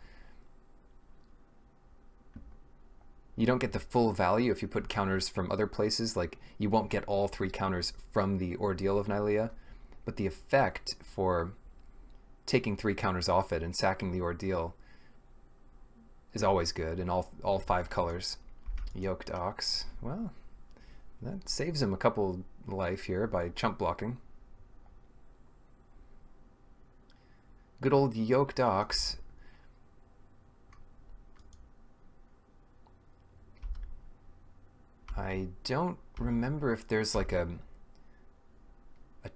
You don't get the full value if you put counters from other places. Like, you won't get all 3 counters from the Ordeal of Nylea, but the effect for taking 3 counters off it and sacking the Ordeal is always good in all 5 colors. Yoked Ox. Well, that saves him a couple life here by chump blocking. Good old Yoked Ox. I don't remember if there's like a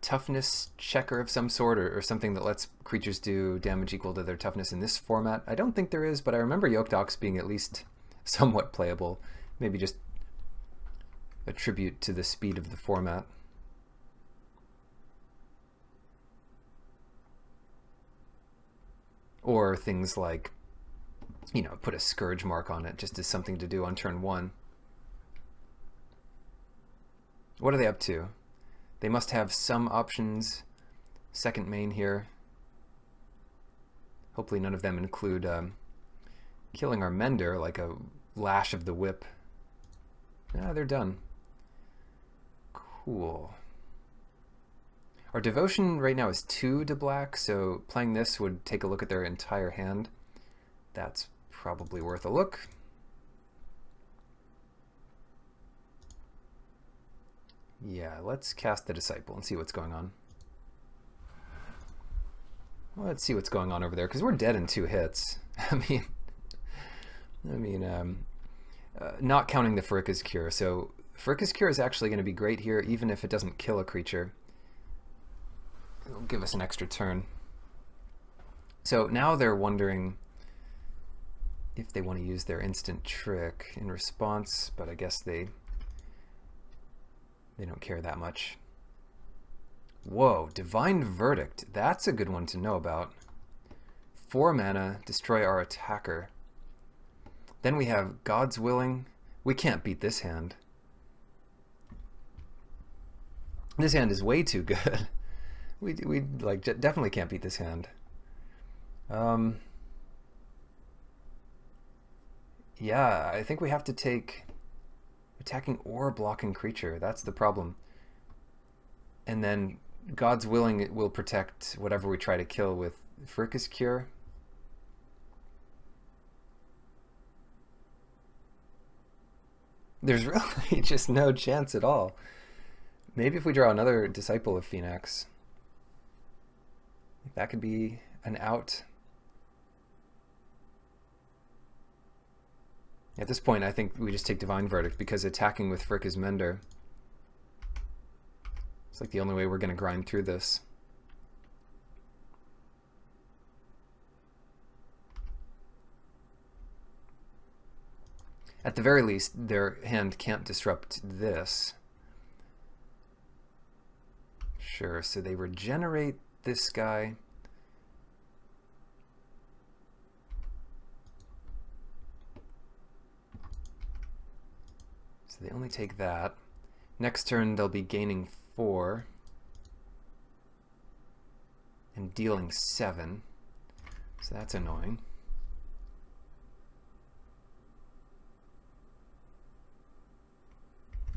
toughness checker of some sort, or something that lets creatures do damage equal to their toughness in this format. I don't think there is, but I remember Yoked Ox being at least somewhat playable. Maybe just a tribute to the speed of the format. Or things like, you know, put a Scourge mark on it just as something to do on turn 1. What are they up to? They must have some options. Second main here. Hopefully none of them include killing our Mender, like a Lash of the Whip. Ah, they're done. Cool. Our Devotion right now is 2 to black, so playing this would take a look at their entire hand. That's probably worth a look. Yeah, let's cast the Disciple and see what's going on. Well, let's see what's going on over there, because we're dead in 2 hits. I mean, not counting the Pharika's Cure. So Pharika's Cure is actually going to be great here, even if it doesn't kill a creature. It'll give us an extra turn. So now they're wondering if they want to use their instant trick in response, but I guess they don't care that much. Whoa, Divine Verdict. That's a good one to know about. 4 mana, destroy our attacker. Then we have God's Willing. We can't beat this hand. This hand is way too good. We like definitely can't beat this hand. Yeah, I think we have to take attacking or blocking creature. That's the problem. And then God's Willing, it will protect whatever we try to kill with Pharika's Cure. There's really just no chance at all. Maybe if we draw another Disciple of Phoenix, that could be an out. At this point, I think we just take Divine Verdict, because attacking with Pharika's Mender, it's like the only way we're going to grind through this. At the very least, their hand can't disrupt this. Sure, so they regenerate this guy. So they only take that. Next turn they'll be gaining 4 and dealing 7. So that's annoying.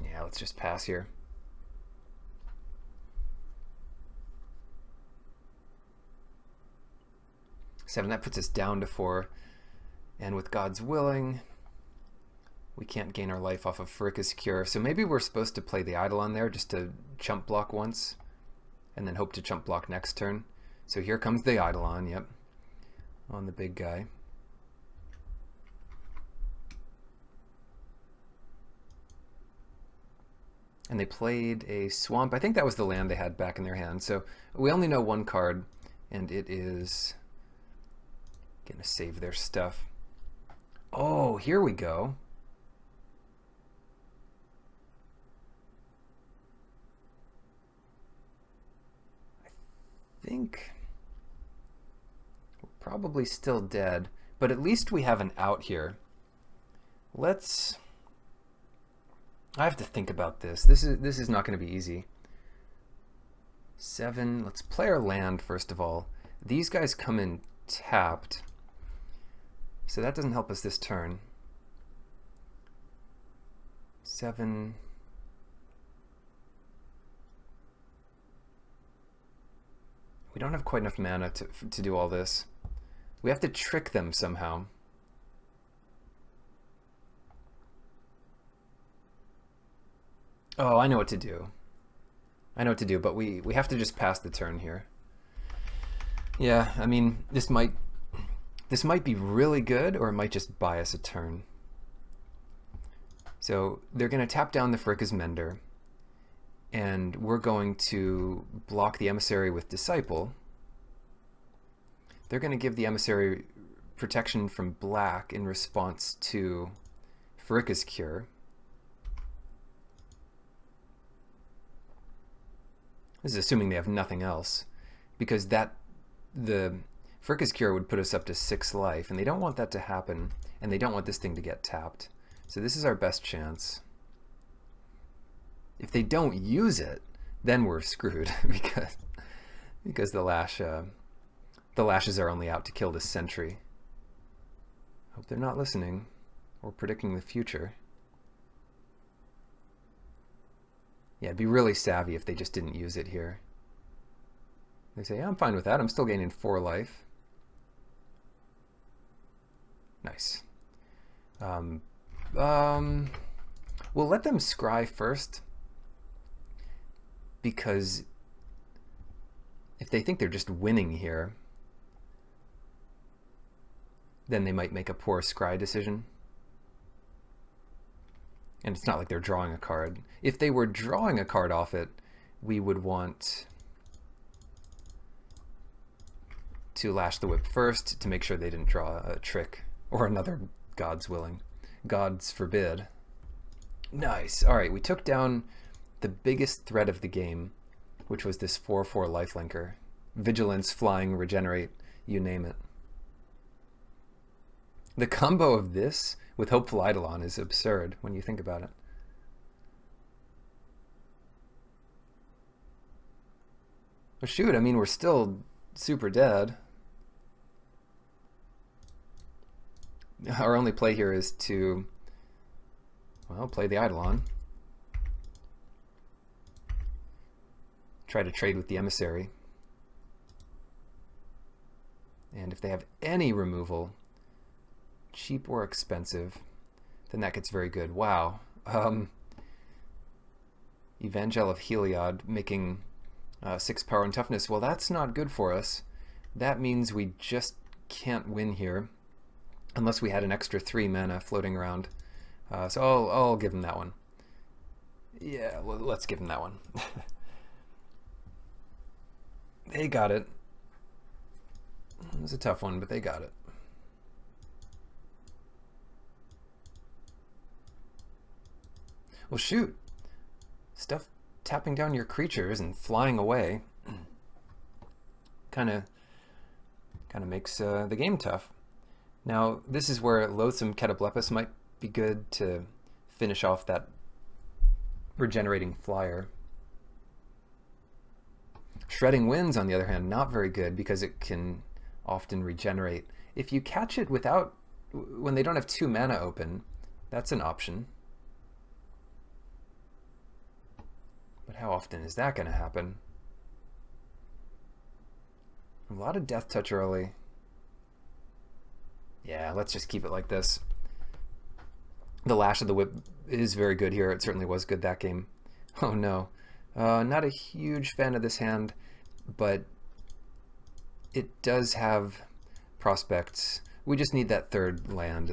Yeah, let's just pass here. Seven, that puts us down to 4. And with God's Willing, we can't gain our life off of Pharika's Cure. So maybe we're supposed to play the Eidolon there just to chump block once, and then hope to chump block next turn. So here comes the Eidolon, yep, on the big guy. And they played a Swamp. I think that was the land they had back in their hand. So we only know 1 card, and it is gonna save their stuff. Oh, here we go. I think we're probably still dead, but at least we have an out here. I have to think about this. This is not going to be easy. 7. Let's play our land first of all. These guys come in tapped, so that doesn't help us this turn. 7. We don't have quite enough mana to do all this. We have to trick them somehow. Oh, I know what to do. I know what to do, but we have to just pass the turn here. Yeah, I mean, this might be really good, or it might just buy us a turn. So they're going to tap down the Fricka's Mender, and we're going to block the Emissary with Disciple. They're going to give the Emissary protection from black in response to Fricka's Cure. This is assuming they have nothing else, because the Fricka's Cure would put us up to 6 life, and they don't want that to happen, and they don't want this thing to get tapped. So this is our best chance. If they don't use it, then we're screwed because the lashes are only out to kill the sentry. Hope they're not listening or predicting the future. Yeah, it'd be really savvy if they just didn't use it here. They say, yeah, I'm fine with that. I'm still gaining 4 life. Nice. We'll let them scry first, because if they think they're just winning here, then they might make a poor scry decision. And it's not like they're drawing a card. If they were drawing a card off it, we would want to lash the whip first to make sure they didn't draw a trick or another God's willing. God's forbid. Nice. All right, we took down the biggest threat of the game, which was this 4/4 lifelinker. Vigilance, flying, regenerate, you name it. The combo of this with Hopeful Eidolon is absurd when you think about it. Well, shoot, I mean, we're still super dead. Our only play here is to, well, play the Eidolon. Try to trade with the Emissary. And if they have any removal, cheap or expensive, then that gets very good. Wow. Evangel of Heliod making 6 power and toughness. Well, that's not good for us. That means we just can't win here unless we had an extra 3 mana floating around. So I'll give him that one. Yeah, well, let's give him that one. They got it. It was a tough one, but they got it. Well, shoot. Stuff tapping down your creatures and flying away kind of makes the game tough. Now, this is where Loathsome Cataplepus might be good to finish off that regenerating flyer. Shredding Winds, on the other hand, not very good because it can often regenerate. If you catch it when they don't have 2 mana open, that's an option. But how often is that going to happen? A lot of Death Touch early. Yeah, let's just keep it like this. The Lash of the Whip is very good here. It certainly was good that game. Oh no. Not a huge fan of this hand, but it does have prospects. We just need that 3rd land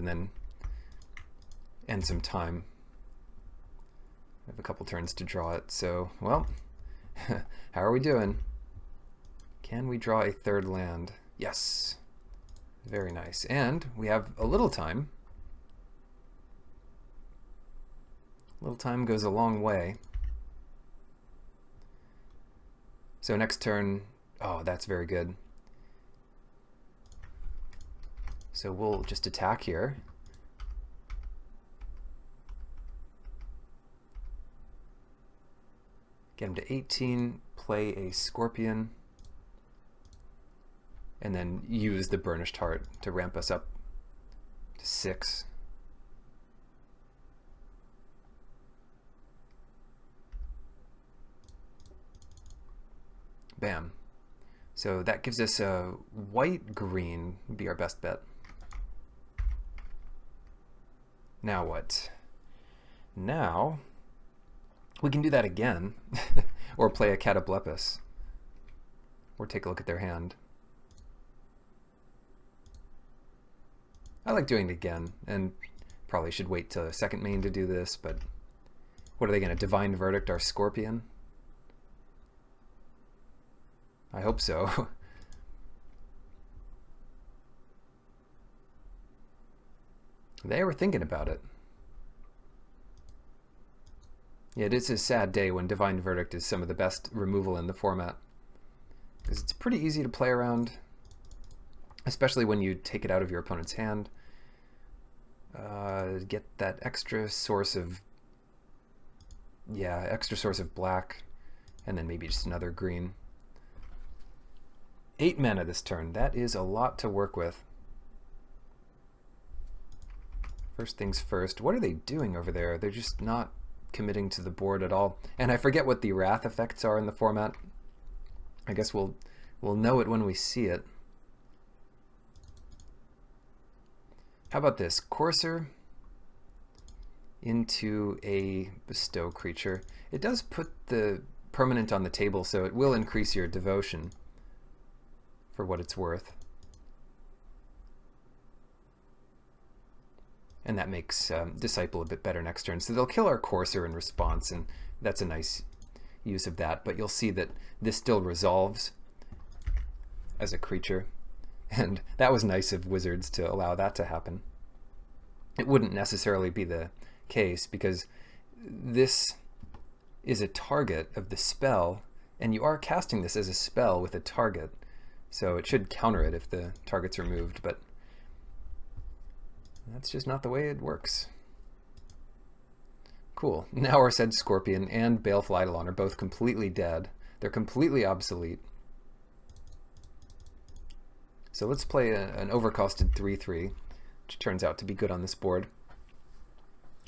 and some time. I have a couple turns to draw it, so, well, how are we doing? Can we draw a 3rd land? Yes. Very nice. And we have a little time. Little time goes a long way. So next turn, oh, that's very good. So we'll just attack here. Get him to 18, play a Scorpion and then use the Burnished Heart to ramp us up to 6. Bam. So that gives us a white-green, would be our best bet. Now what? Now we can do that again, or play a Catoblepis, or take a look at their hand. I like doing it again, and probably should wait till second main to do this, but what are they going to Divine Verdict our Scorpion? I hope so. They were thinking about it. Yeah, it is a sad day when Divine Verdict is some of the best removal in the format, because it's pretty easy to play around, especially when you take it out of your opponent's hand. Get that extra source of, extra source of black, and then maybe just another green. 8 mana this turn. That is a lot to work with. First things first, what are they doing over there? They're just not committing to the board at all. And I forget what the Wrath effects are in the format. I guess we'll know it when we see it. How about this? Courser into a bestow creature. It does put the permanent on the table, so it will increase your devotion for what it's worth. And that makes Disciple a bit better next turn. So they'll kill our Courser in response, and that's a nice use of that. But you'll see that this still resolves as a creature. And that was nice of Wizards to allow that to happen. It wouldn't necessarily be the case, because this is a target of the spell, and you are casting this as a spell with a target. So it should counter it if the target's removed, but that's just not the way it works. Cool. Now our said Scorpion and Baleful Eidolon are both completely dead. They're completely obsolete. So let's play an overcosted 3/3, which turns out to be good on this board.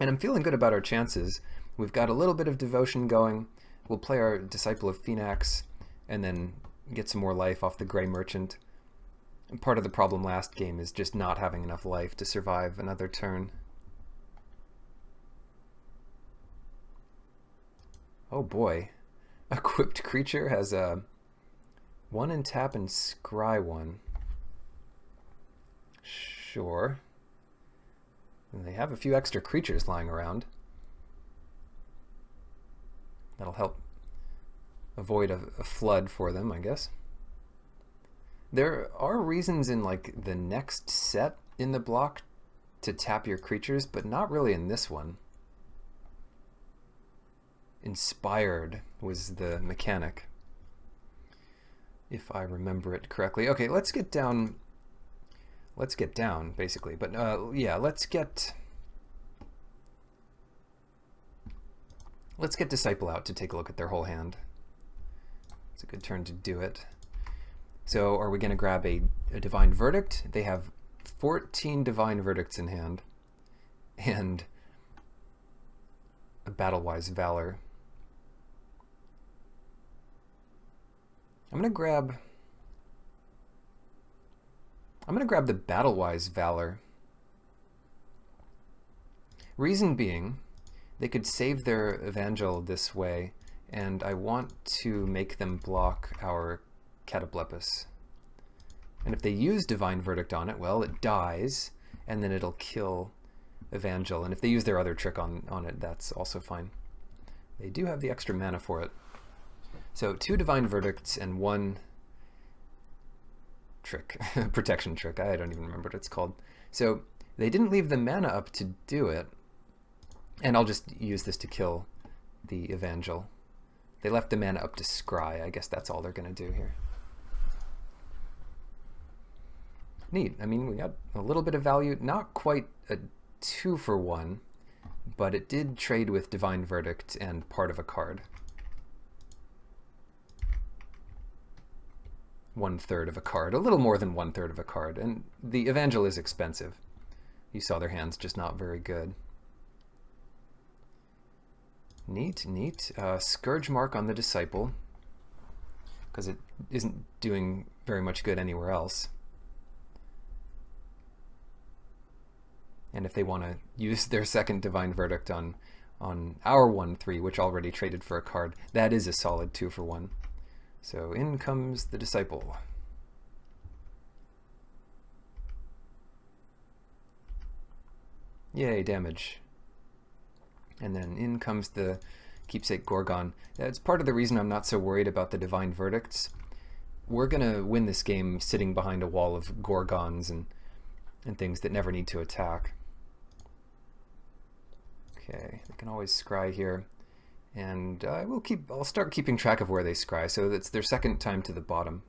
And I'm feeling good about our chances. We've got a little bit of devotion going. We'll play our Disciple of Phoenix and then get some more life off the Grey Merchant. And part of the problem last game is just not having enough life to survive another turn. Oh boy. Equipped creature has a 1 and tap and scry 1. Sure. And they have a few extra creatures lying around. That'll help avoid a flood for them, I guess. There are reasons in like the next set in the block to tap your creatures, but not really in this one. Inspired was the mechanic, if I remember it correctly. Okay, let's get down. Let's get down, basically. But yeah, let's get Disciple out to take a look at their whole hand. It's a good turn to do it. So are we going to grab a Divine Verdict? They have 14 Divine Verdicts in hand, and a Battle-Wise Valor. I'm going to grab the Battle-Wise Valor. Reason being, they could save their Evangel this way, and I want to make them block our Catoblepis. And if they use Divine Verdict on it, well, it dies, and then it'll kill Evangel. And if they use their other trick on it, that's also fine. They do have the extra mana for it. So 2 Divine Verdicts and 1 trick, protection trick. I don't even remember what it's called. So they didn't leave the mana up to do it, and I'll just use this to kill the Evangel. They left the mana up to scry. I guess that's all they're going to do here. Neat. I mean, we got a little bit of value. Not quite a 2-for-1, but it did trade with Divine Verdict and part of a card. 1/3 of a card, a little more than 1/3 of a card, and the Evangel is expensive. You saw their hand's just not very good. Neat, neat. Scourge Mark on the Disciple, because it isn't doing very much good anywhere else. And if they want to use their second Divine Verdict on our 1/3, which already traded for a card, that is a solid 2-for-1. So in comes the Disciple. Yay, damage. And then in comes the Keepsake Gorgon. That's part of the reason I'm not so worried about the Divine Verdicts. We're going to win this game sitting behind a wall of Gorgons and things that never need to attack. Okay, they can always scry here. And I'll start keeping track of where they scry, so that's their second time to the bottom.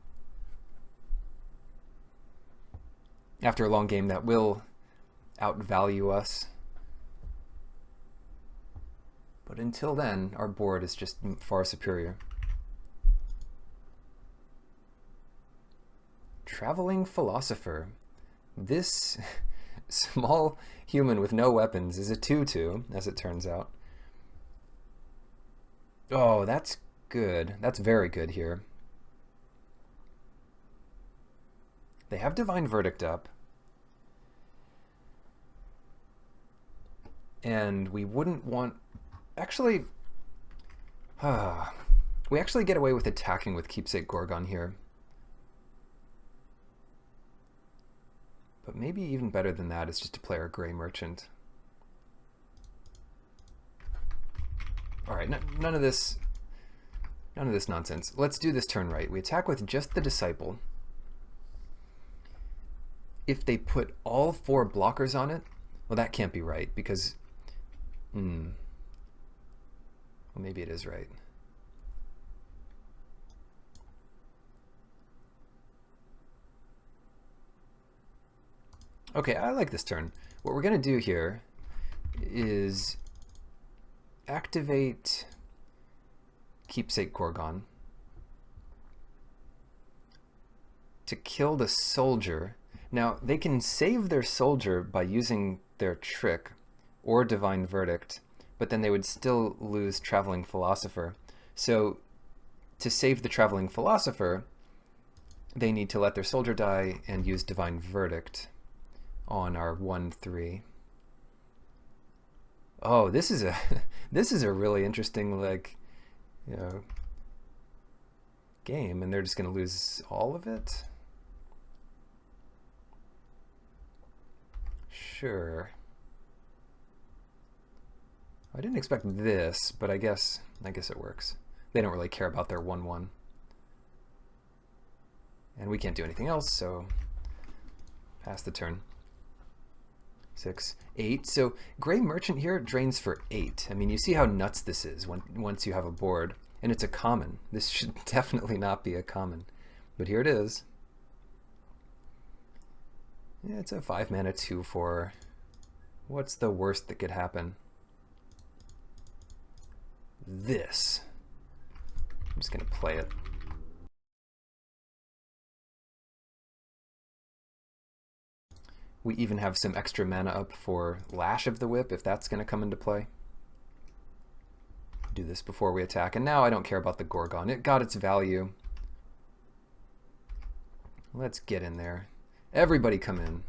After a long game, that will outvalue us. But until then, our board is just far superior. Traveling Philosopher. This small human with no weapons is a 2/2, as it turns out. Oh, that's good. That's very good here. They have Divine Verdict up. And we wouldn't want... Actually, we actually get away with attacking with Keepsake Gorgon here. But maybe even better than that is just to play our Grey Merchant. All right, none of this nonsense. Let's do this turn right. We attack with just the Disciple. If they put all 4 blockers on it, well, that can't be right because, well, maybe it is right. Okay, I like this turn. What we're going to do here is activate Keepsake Gorgon to kill the soldier. Now, they can save their soldier by using their trick or Divine Verdict, but then they would still lose Traveling Philosopher. So to save the Traveling Philosopher, they need to let their soldier die and use Divine Verdict on our 1/3. Oh, this is a really interesting, like, you know, game, and they're just going to lose all of it? Sure. I didn't expect this, but I guess it works. They don't really care about their 1/1. And we can't do anything else, so pass the turn. 6, 8. So Grey Merchant here drains for 8. I mean, you see how nuts this is once you have a board. And it's a common. This should definitely not be a common. But here it is. Yeah, it's a 5-mana 2/4. What's the worst that could happen? This. I'm just going to play it. We even have some extra mana up for Lash of the Whip, if that's going to come into play. Do this before we attack. And now I don't care about the Gorgon. It got its value. Let's get in there. Everybody come in.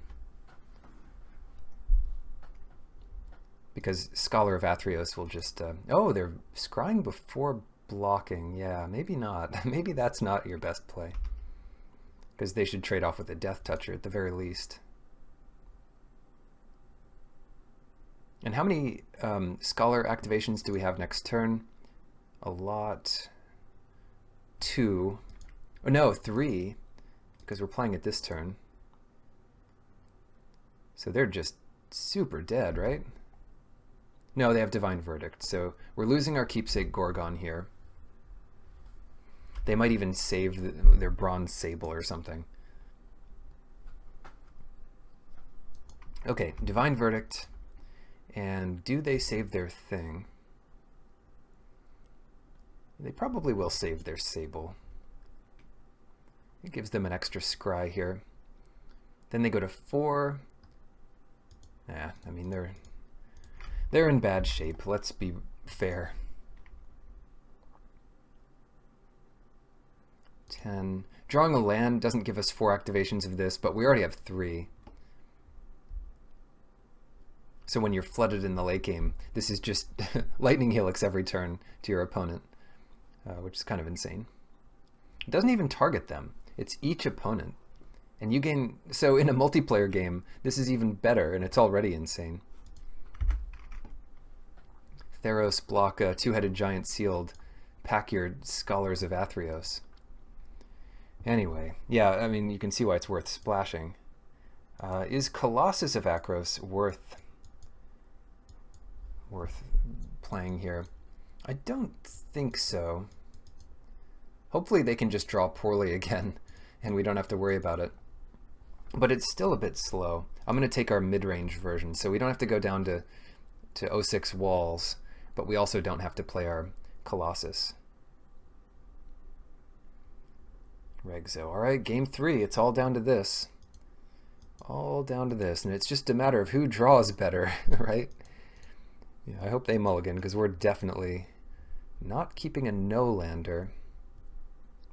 Because Scholar of Athreos will just... oh, they're scrying before blocking. Yeah, maybe not. Maybe that's not your best play. Because they should trade off with a Death Toucher at the very least. And how many Scholar activations do we have next turn? A lot. 2. Oh, no, 3. Because we're playing it this turn. So they're just super dead, right? No, they have Divine Verdict. So we're losing our Keepsake Gorgon here. They might even save their Bronze Sable or something. Okay, Divine Verdict. And do they save their thing? They probably will save their Sable. It gives them an extra scry here. Then they go to 4. Yeah, I mean, they're in bad shape. Let's be fair. 10. Drawing a land doesn't give us 4 activations of this, but we already have 3. So when you're flooded in the late game, this is just lightning helix every turn to your opponent, which is kind of insane. It doesn't even target them. It's each opponent. And you gain... So in a multiplayer game, this is even better, and it's already insane. Theros block a 2-headed giant sealed. Pack your Scholars of Athreos. Anyway, yeah, I mean, you can see why it's worth splashing. Is Colossus of Akros worth playing here? I don't think so. Hopefully they can just draw poorly again, and we don't have to worry about it. But it's still a bit slow. I'm going to take our mid-range version, so we don't have to go down to 06 walls, but we also don't have to play our Colossus. Regzo. All right, game 3. It's all down to this. All down to this, and it's just a matter of who draws better, right? Yeah, I hope they mulligan, because we're definitely not keeping a no-lander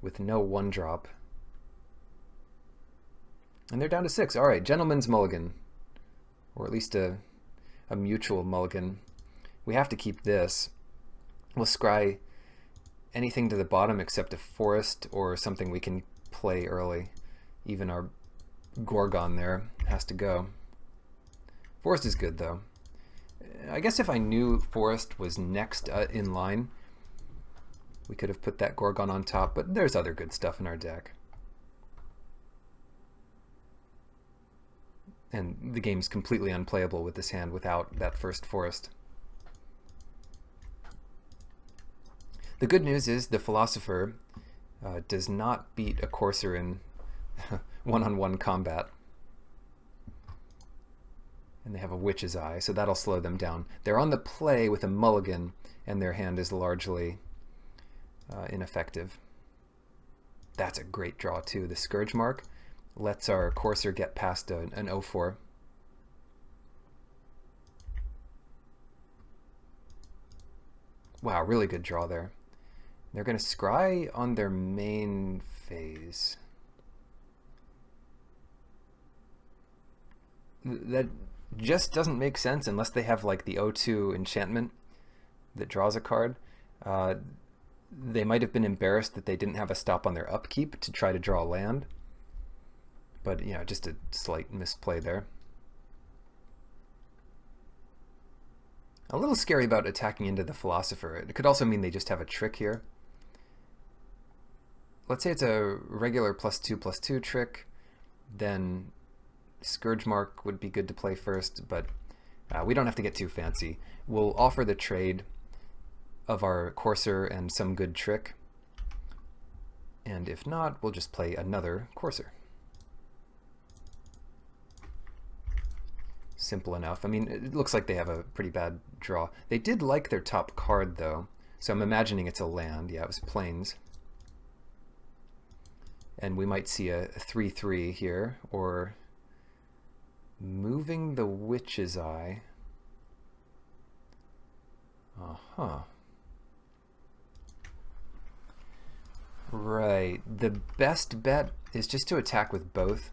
with no 1-drop. And they're down to 6. All right, gentleman's mulligan, or at least a mutual mulligan. We have to keep this. We'll scry anything to the bottom except a forest or something we can play early. Even our Gorgon there has to go. Forest is good, though. I guess if I knew forest was next in line, we could have put that Gorgon on top, but there's other good stuff in our deck. And the game's completely unplayable with this hand without that first forest. The good news is the Philosopher does not beat a Courser in one-on-one combat. And they have a Witch's Eye, so that'll slow them down. They're on the play with a mulligan, and their hand is largely ineffective. That's a great draw, too. The Scourge Mark lets our Courser get past an 0-4. Wow, really good draw there. They're going to scry on their main phase. That just doesn't make sense unless they have like the 0-2 enchantment that draws a card. They might have been embarrassed that they didn't have a stop on their upkeep to try to draw a land. But, you know, just a slight misplay there. A little scary about attacking into the Philosopher. It could also mean they just have a trick here. Let's say it's a regular +2/+2 trick, then Scourge Mark would be good to play first, but we don't have to get too fancy. We'll offer the trade of our Courser and some good trick, and if not, we'll just play another Courser. Simple enough. I mean, it looks like they have a pretty bad draw. They did like their top card, though, so I'm imagining it's a land. Yeah, it was Plains. And we might see a 3/3 here, or moving the Witch's Eye. Uh-huh. Right. The best bet is just to attack with both.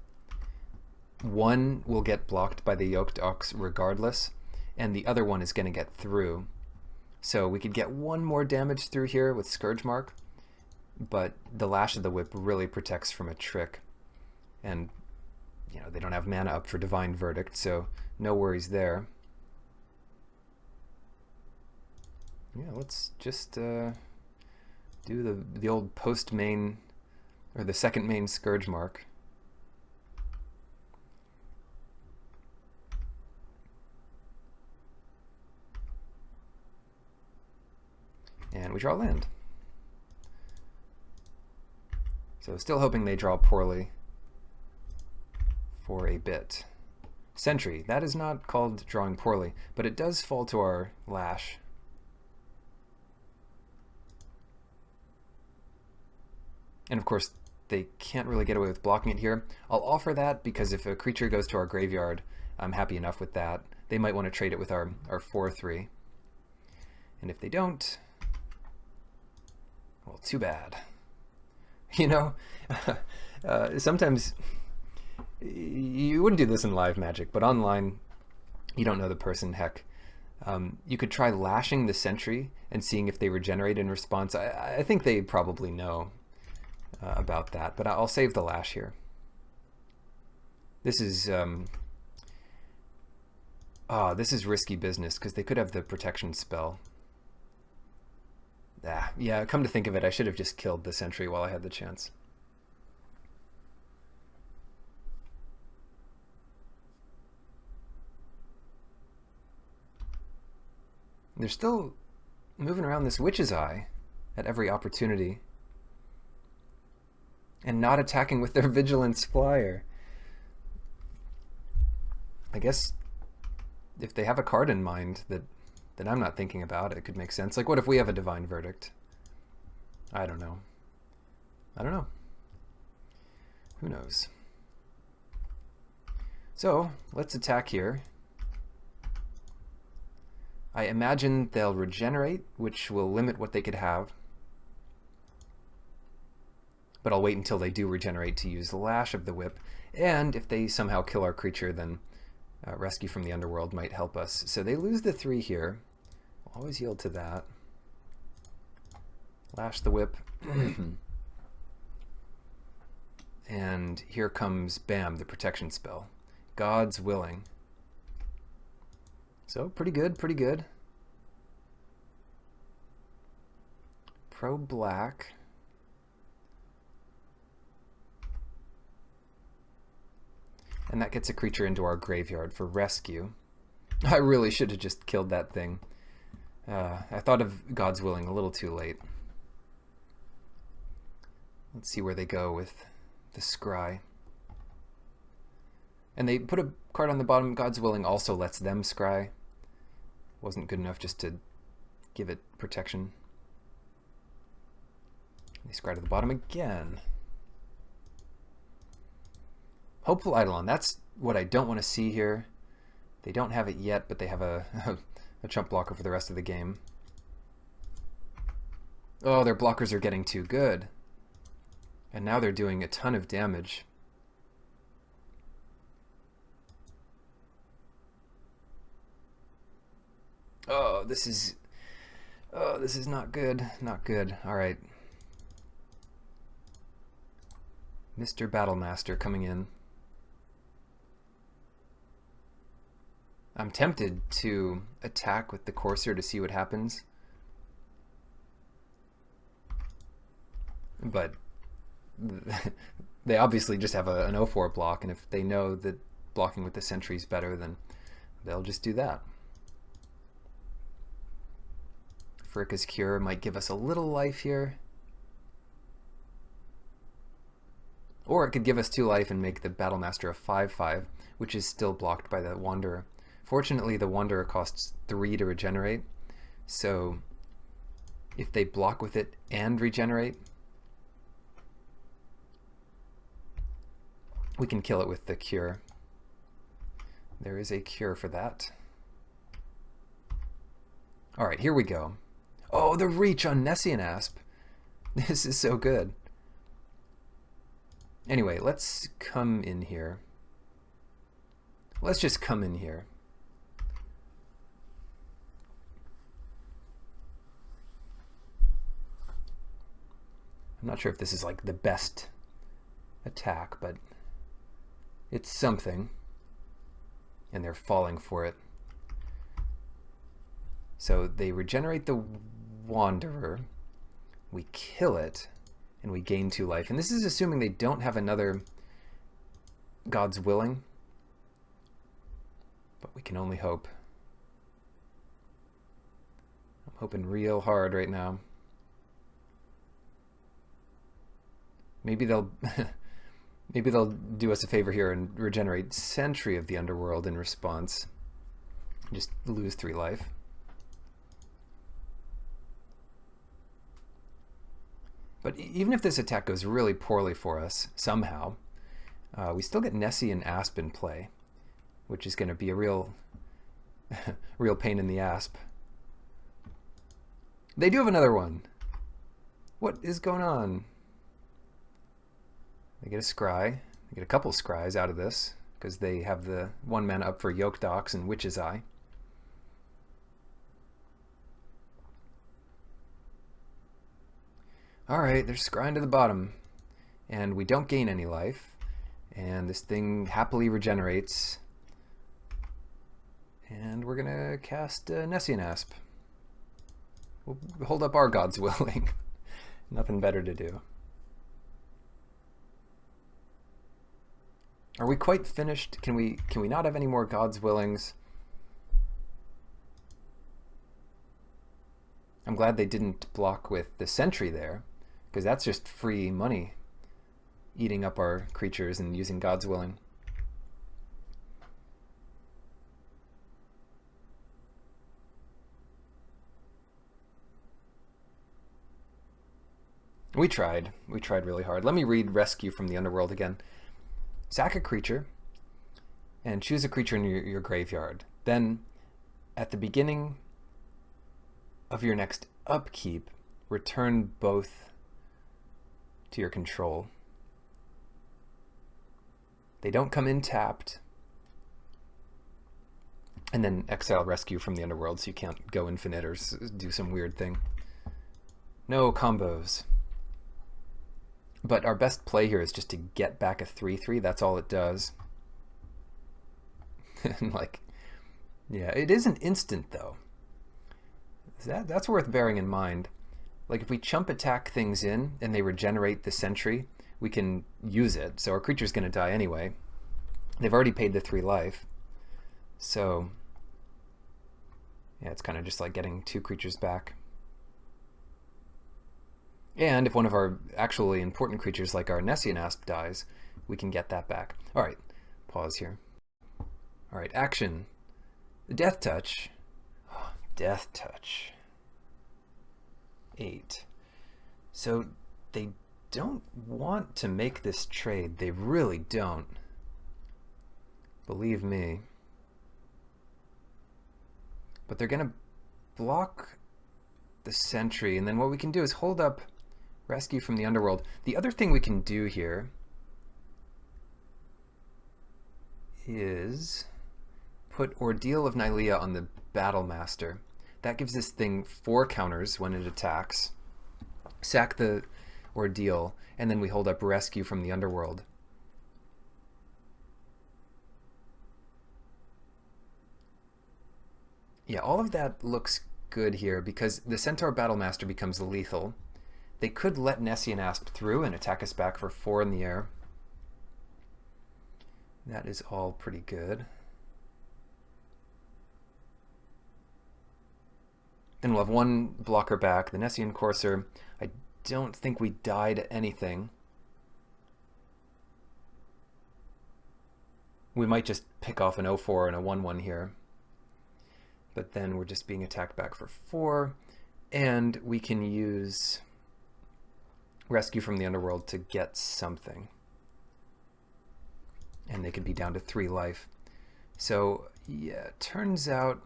One will get blocked by the Yoked Ox regardless, and the other one is going to get through. So we could get one more damage through here with Scourge Mark, but the Lash of the Whip really protects from a trick. And, you know, they don't have mana up for Divine Verdict, so no worries there. Yeah, let's just do the old post-main, or the second main Scourge Mark. And we draw land. So still hoping they draw poorly for a bit. Sentry, that is not called drawing poorly, but it does fall to our Lash. And of course, they can't really get away with blocking it here. I'll offer that because if a creature goes to our graveyard, I'm happy enough with that. They might want to trade it with our 4/3. And if they don't, well, too bad. You know, sometimes you wouldn't do this in live Magic, but online, you don't know the person. Heck, you could try lashing the sentry and seeing if they regenerate in response. I think they probably know about that, but I'll save the lash here. This is this is risky business because they could have the protection spell. Yeah, come to think of it, I should have just killed the sentry while I had the chance. They're still moving around this Witch's Eye at every opportunity and not attacking with their Vigilance Flyer. I guess if they have a card in mind that I'm not thinking about, it could make sense. Like, what if we have a Divine Verdict? I don't know. Who knows? So, let's attack here. I imagine they'll regenerate, which will limit what they could have. But I'll wait until they do regenerate to use the Lash of the Whip. And if they somehow kill our creature, then Rescue from the Underworld might help us. So they lose the 3 here. I'll always yield to that. Lash the Whip. And here comes, bam, the protection spell. God's Willing. So, pretty good, pretty good. Pro black. And that gets a creature into our graveyard for rescue. I really should have just killed that thing. I thought of God's Willing a little too late. Let's see where they go with the Scry. And they put a card on the bottom. God's Willing also lets them scry. Wasn't good enough just to give it protection. They scry to the bottom again. Hopeful Eidolon. That's what I don't want to see here. They don't have it yet, but they have a chump blocker for the rest of the game. Oh, their blockers are getting too good. And now they're doing a ton of damage. Oh, this is not good. Not good. All right. Mr. Battlemaster coming in. I'm tempted to attack with the Courser to see what happens. But they obviously just have an 0/4 block, and if they know that blocking with the Sentry is better, then they'll just do that. Fricka's Cure might give us a little life here. Or it could give us 2 life and make the Battlemaster a 5/5, which is still blocked by the Wanderer. Fortunately, the Wanderer costs 3 to regenerate, so if they block with it and regenerate, we can kill it with the Cure. There is a cure for that. Alright, here we go. Oh, the reach on Nessian Asp. This is so good. Anyway, let's come in here. Let's just come in here. I'm not sure if this is like the best attack, but it's something. And they're falling for it. So they regenerate the Wanderer, we kill it, and we gain 2 life. And this is assuming they don't have another God's Willing, but we can only hope. I'm hoping real hard right now. Maybe they'll maybe they'll do us a favor here and regenerate Sentry of the Underworld in response. Just lose 3 life. But even if this attack goes really poorly for us, somehow, we still get Nessie and Asp in play, which is going to be a real pain in the asp. They do have another one. What is going on? They get a scry. They get a couple scries out of this, because they have the 1 mana up for Yoked Ox and Witch's Eye. Alright, they're scrying to the bottom. And we don't gain any life. And this thing happily regenerates. And we're going to cast Nessie and Asp. We'll hold up our God's Willing. Nothing better to do. Are we quite finished? Can we not have any more God's Willings? I'm glad they didn't block with the Sentry there, because that's just free money, eating up our creatures and using God's Willing. We tried really hard. Let me read Rescue from the Underworld again. Sack a creature and choose a creature in your graveyard. Then, at the beginning of your next upkeep, return both to your control. They don't come in tapped. And then exile Rescue from the Underworld so you can't go infinite or do some weird thing. No combos. But our best play here is just to get back a 3/3. That's all it does. And like, yeah, it is an instant though. That's worth bearing in mind. Like if we chump attack things in and they regenerate the Sentry, we can use it. So our creature's going to die anyway. They've already paid the 3 life. So yeah, it's kind of just like getting 2 creatures back. And if one of our actually important creatures like our Nessie and Asp dies, we can get that back. Alright, pause here. Alright, action. Death Touch. Death Touch. 8. So they don't want to make this trade. They really don't. Believe me. But they're going to block the Sentry, and then what we can do is hold up Rescue from the Underworld. The other thing we can do here is put Ordeal of Nylea on the Battlemaster. That gives this thing 4 counters when it attacks. Sack the Ordeal, and then we hold up Rescue from the Underworld. Yeah, all of that looks good here because the Centaur Battlemaster becomes lethal. They could let Nessie and Asp through and attack us back for 4 in the air. That is all pretty good. Then we'll have 1 blocker back, the Nessian Courser. I don't think we died anything. We might just pick off an 0/4 and a 1/1 here. But then we're just being attacked back for 4. And we can use Rescue from the Underworld to get something. And they could be down to 3 life. So, yeah, turns out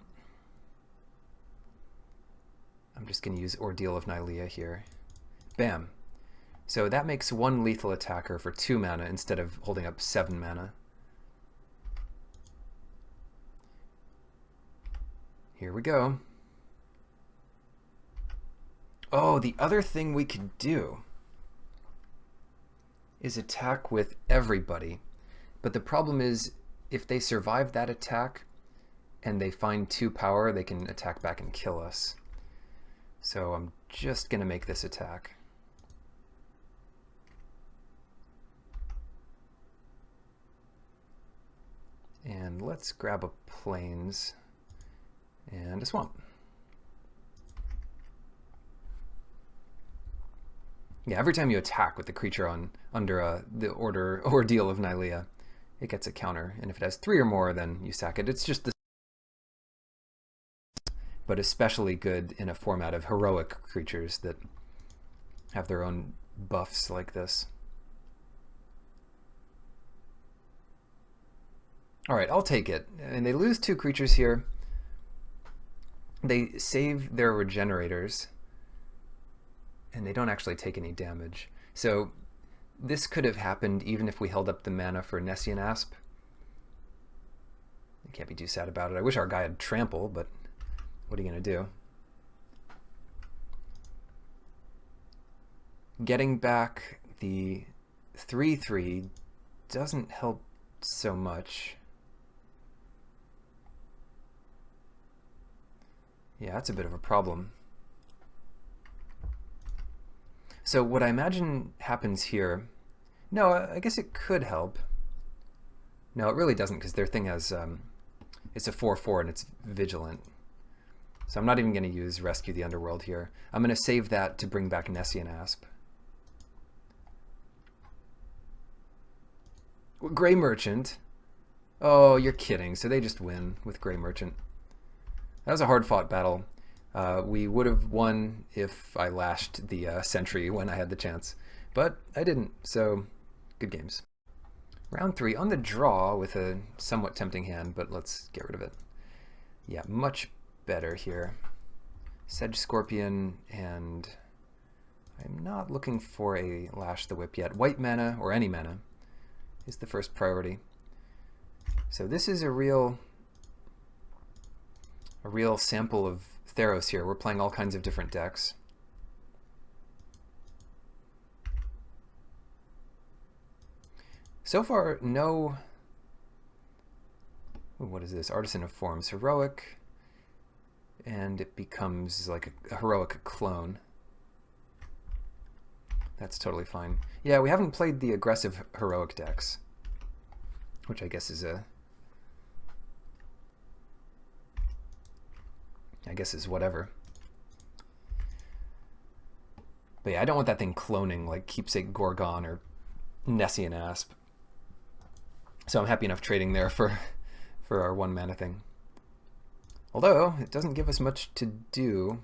I'm just going to use Ordeal of Nylea here. Bam. So that makes 1 lethal attacker for 2 mana instead of holding up 7 mana. Here we go. Oh, the other thing we could do is attack with everybody. But the problem is, if they survive that attack and they find 2 power, they can attack back and kill us. So I'm just going to make this attack. And let's grab a Plains and a Swamp. Yeah, every time you attack with the creature under the Ordeal of Nylea, it gets a counter. And if it has 3 or more, then you sack it. It's just the but especially good in a format of heroic creatures that have their own buffs like this. Alright, I'll take it. And they lose 2 creatures here. They save their regenerators. And they don't actually take any damage. So this could have happened even if we held up the mana for Nessian Asp. I can't be too sad about it. I wish our guy had Trample, but what are you going to do? Getting back the 3/3 doesn't help so much. Yeah, that's a bit of a problem. So what I imagine happens here... No, I guess it could help. No, it really doesn't, because their thing has... it's a 4/4 and it's Vigilant. So I'm not even going to use Rescue the Underworld here. I'm going to save that to bring back Nessian Asp. Grey Merchant. Oh, you're kidding. So they just win with Grey Merchant. That was a hard-fought battle. We would have won if I lashed the Sentry when I had the chance. But I didn't, so good games. Round 3 on the draw with a somewhat tempting hand, but let's get rid of it. Yeah, much better here. Sedge Scorpion, and I'm not looking for a Lash the Whip yet. White mana, or any mana, is the first priority. So this is a real sample of Theros here. We're playing all kinds of different decks. So far, no... What is this? Artisan of Forms. Heroic. And it becomes like a heroic clone. That's totally fine. Yeah, we haven't played the aggressive heroic decks, which I guess is whatever. But yeah, I don't want that thing cloning like Keepsake Gorgon or Nessian Asp. So I'm happy enough trading there for our 1 mana thing. Although, it doesn't give us much to do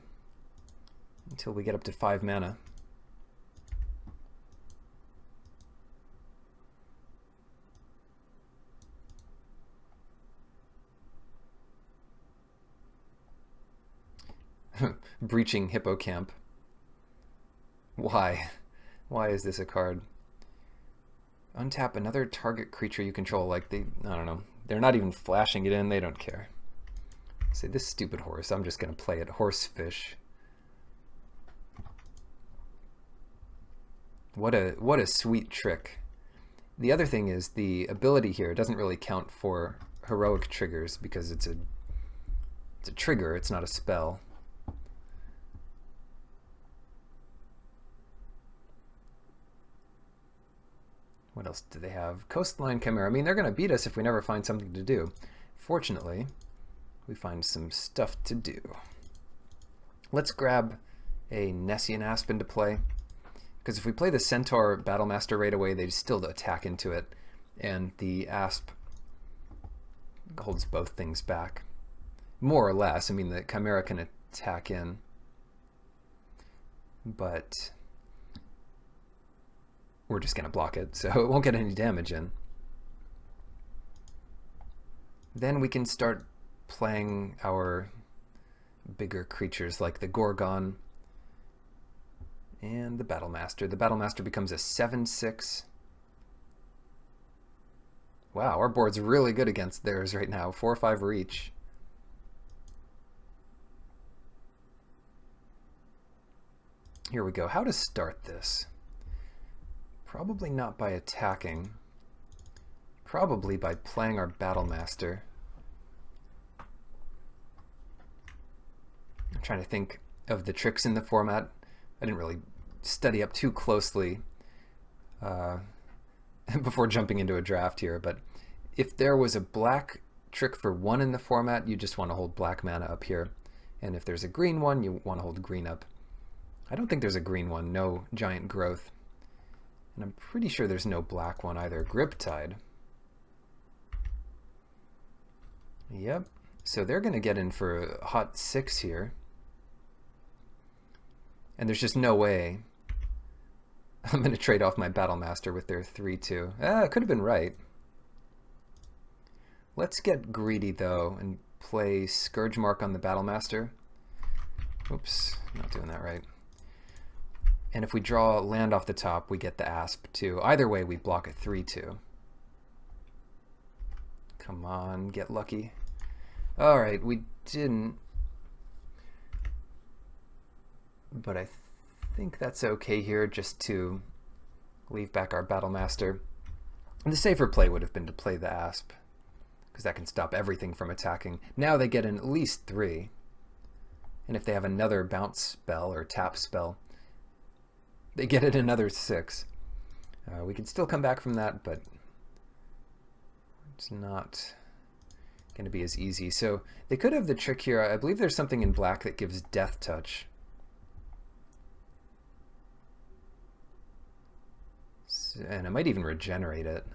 until we get up to 5 mana. Breaching Hippocamp. Why? Why is this a card? Untap another target creature you control. Like I don't know. They're not even flashing it in. They don't care. Say, this stupid horse. I'm just going to play it. Horsefish. What a sweet trick. The other thing is the ability here doesn't really count for heroic triggers because it's a trigger. It's not a spell. What else do they have? Coastline Chimera. I mean, they're going to beat us if we never find something to do. Fortunately, we find some stuff to do. Let's grab a Nessian Asp into play. Because if we play the Centaur Battlemaster right away, they still attack into it. And the Asp holds both things back. More or less. I mean, the Chimera can attack in. But we're just going to block it, so it won't get any damage in. Then we can start playing our bigger creatures like the Gorgon and the Battlemaster. The Battlemaster becomes a 7/6. Wow, our board's really good against theirs right now. 4 or 5 reach. Here we go. How to start this? Probably not by attacking. Probably by playing our Battlemaster. I'm trying to think of the tricks in the format. I didn't really study up too closely before jumping into a draft here, but if there was a black trick for 1 in the format, you just want to hold black mana up here. And if there's a green one, you want to hold green up. I don't think there's a green one. No Giant Growth. And I'm pretty sure there's no black one either. Griptide. Yep. So they're going to get in for a hot 6 here. And there's just no way I'm going to trade off my Battle Master with their 3-2. It could have been right. Let's get greedy, though, and play Scourge Mark on the Battle Master. Oops, not doing that right. And if we draw land off the top, we get the Asp, too. Either way, we block a 3-2. Come on, get lucky. Alright, we didn't. But I think that's okay here, just to leave back our Battle Master. And the safer play would have been to play the Asp, because that can stop everything from attacking. Now they get in at least 3. And if they have another bounce spell or tap spell, they get it another 6. We can still come back from that, but it's not going to be as easy. So they could have the trick here. I believe there's something in black that gives Death Touch. And it might even regenerate it.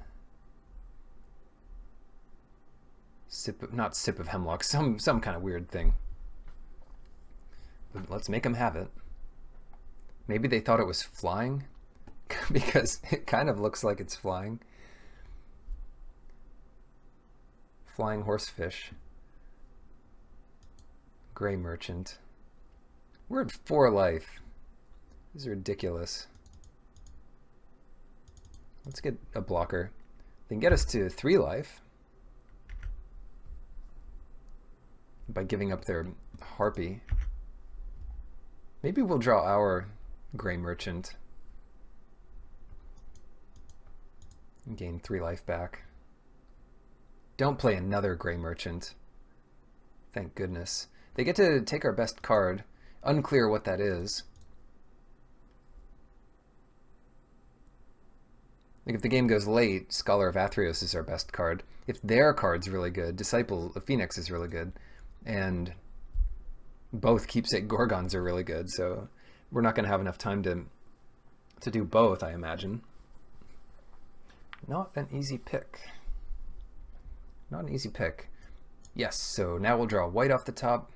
Not Sip of Hemlock, some kind of weird thing. But let's make them have it. Maybe they thought it was flying, because it kind of looks like it's flying. Flying Horsefish. Gray Merchant. We're at 4 life. This is ridiculous. Let's get a blocker. They can get us to 3 life by giving up their Harpy. Maybe we'll draw our Gray Merchant and gain 3 life back. Don't play another Gray Merchant. Thank goodness. They get to take our best card. Unclear what that is. Like if the game goes late, Scholar of Athreos is our best card. If their card's really good, Disciple of Phoenix is really good. And both Keepsake Gorgons are really good, so we're not going to have enough time to do both, I imagine. Not an easy pick. Not an easy pick. Yes, so now we'll draw white off the top,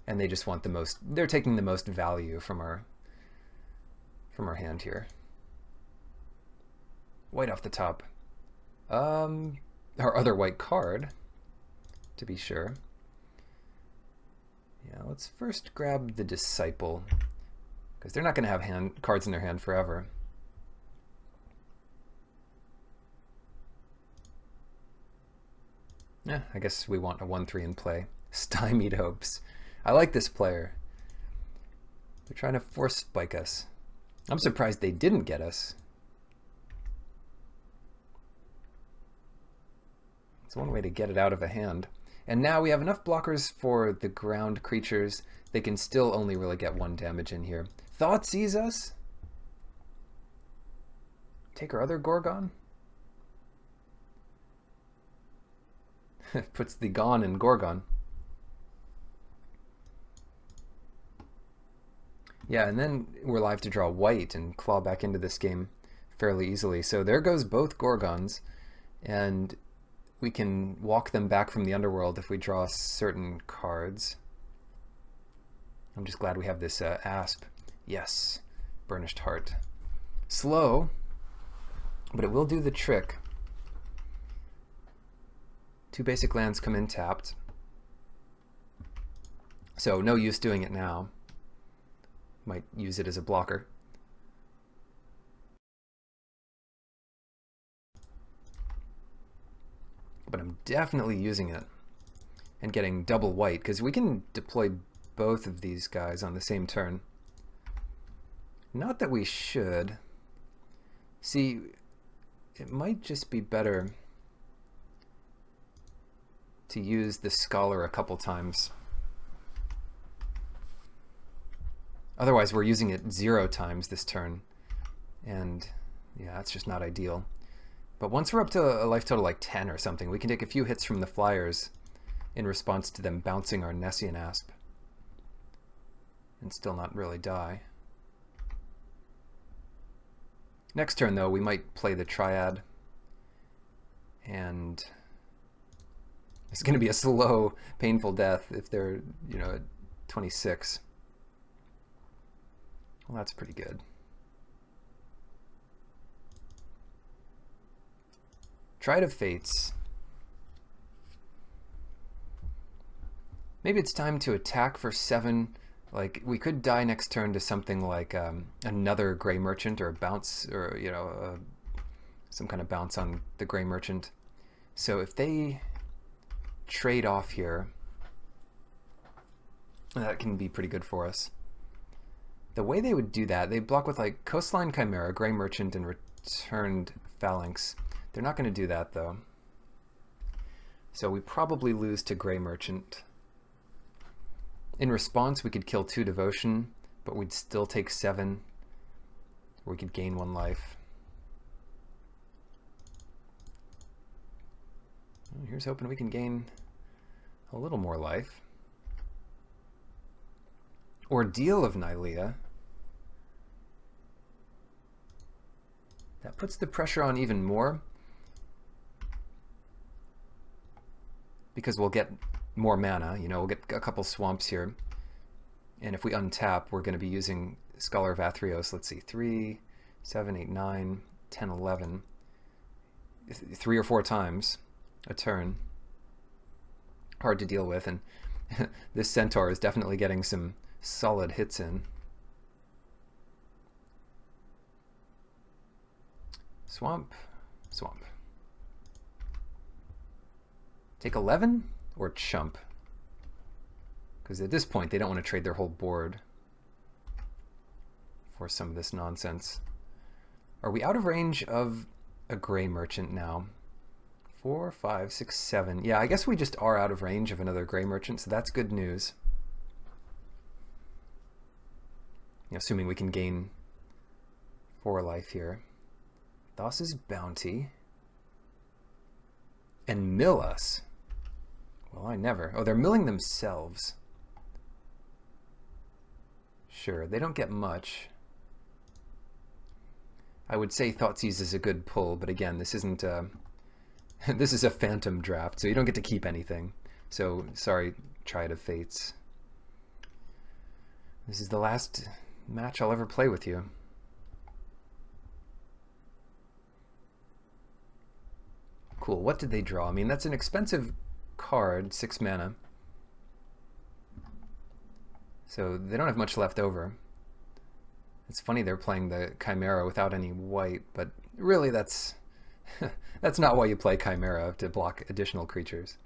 and they just want the most, they're taking the most value from our hand here. White off the top. Our other white card, to be sure. Yeah, let's first grab the Disciple, because they're not going to have cards in their hand forever. Yeah, I guess we want a 1-3 in play. Stymied Hopes. I like this player. They're trying to force spike us. I'm surprised they didn't get us. It's one way to get it out of a hand. And now we have enough blockers for the ground creatures. They can still only really get 1 damage in here. Thoughtseize us? Take our other Gorgon? Puts the Gon in Gorgon. Yeah, and then we're live to draw white and claw back into this game fairly easily. So there goes both Gorgons, and we can walk them back from the underworld if we draw certain cards. I'm just glad we have this Asp. Yes, Burnished Heart. Slow, but it will do the trick. 2 basic lands come in tapped. So no use doing it now. Might use it as a blocker. But I'm definitely using it and getting double white, because we can deploy both of these guys on the same turn. Not that we should. See, it might just be better to use the Scholar a couple times. Otherwise, we're using it 0 times this turn. And yeah, that's just not ideal. But once we're up to a life total like 10 or something, we can take a few hits from the Flyers in response to them bouncing our Nessian Asp and still not really die. Next turn, though, we might play the Triad, and it's going to be a slow, painful death if they're, you know, at 26. Well, that's pretty good. Triad of Fates. Maybe it's time to attack for 7. Like, we could die next turn to something like another Gray Merchant, or a bounce, or, you know, some kind of bounce on the Gray Merchant. So if they trade off here, that can be pretty good for us. The way they would do that, they block with like Coastline Chimera, Gray Merchant, and Returned Phalanx. They're not going to do that though. So we probably lose to Gray Merchant. In response, we could kill 2 Devotion, but we'd still take 7. We could gain 1 life. Well, here's hoping we can gain a little more life. Ordeal of Nylea. That puts the pressure on even more, because we'll get more mana, you know, we'll get a couple swamps here. And if we untap, we're going to be using Scholar of Athreos. Let's see, 3, 7, 8, 9, 10, 11. 3 or 4 times a turn. Hard to deal with, and this Centaur is definitely getting some solid hits in. Swamp, swamp. Take 11? Or chump, because at this point they don't want to trade their whole board for some of this nonsense. Are we out of range of a Gray Merchant now? 4, 5, 6, 7. Yeah, I guess we just are out of range of another Gray Merchant, so that's good news. You know, assuming we can gain 4 life here. Thassa's Bounty. And mill us. Well, I never. Oh, they're milling themselves. Sure, they don't get much. I would say Thoughtseize is a good pull, but again, this isn't this is a phantom draft, so you don't get to keep anything. So, sorry, Triad of Fates. This is the last match I'll ever play with you. Cool, what did they draw? I mean, that's an expensive card, 6 mana. So they don't have much left over. It's funny they're playing the Chimera without any white, but really that's that's not why you play Chimera, to block additional creatures.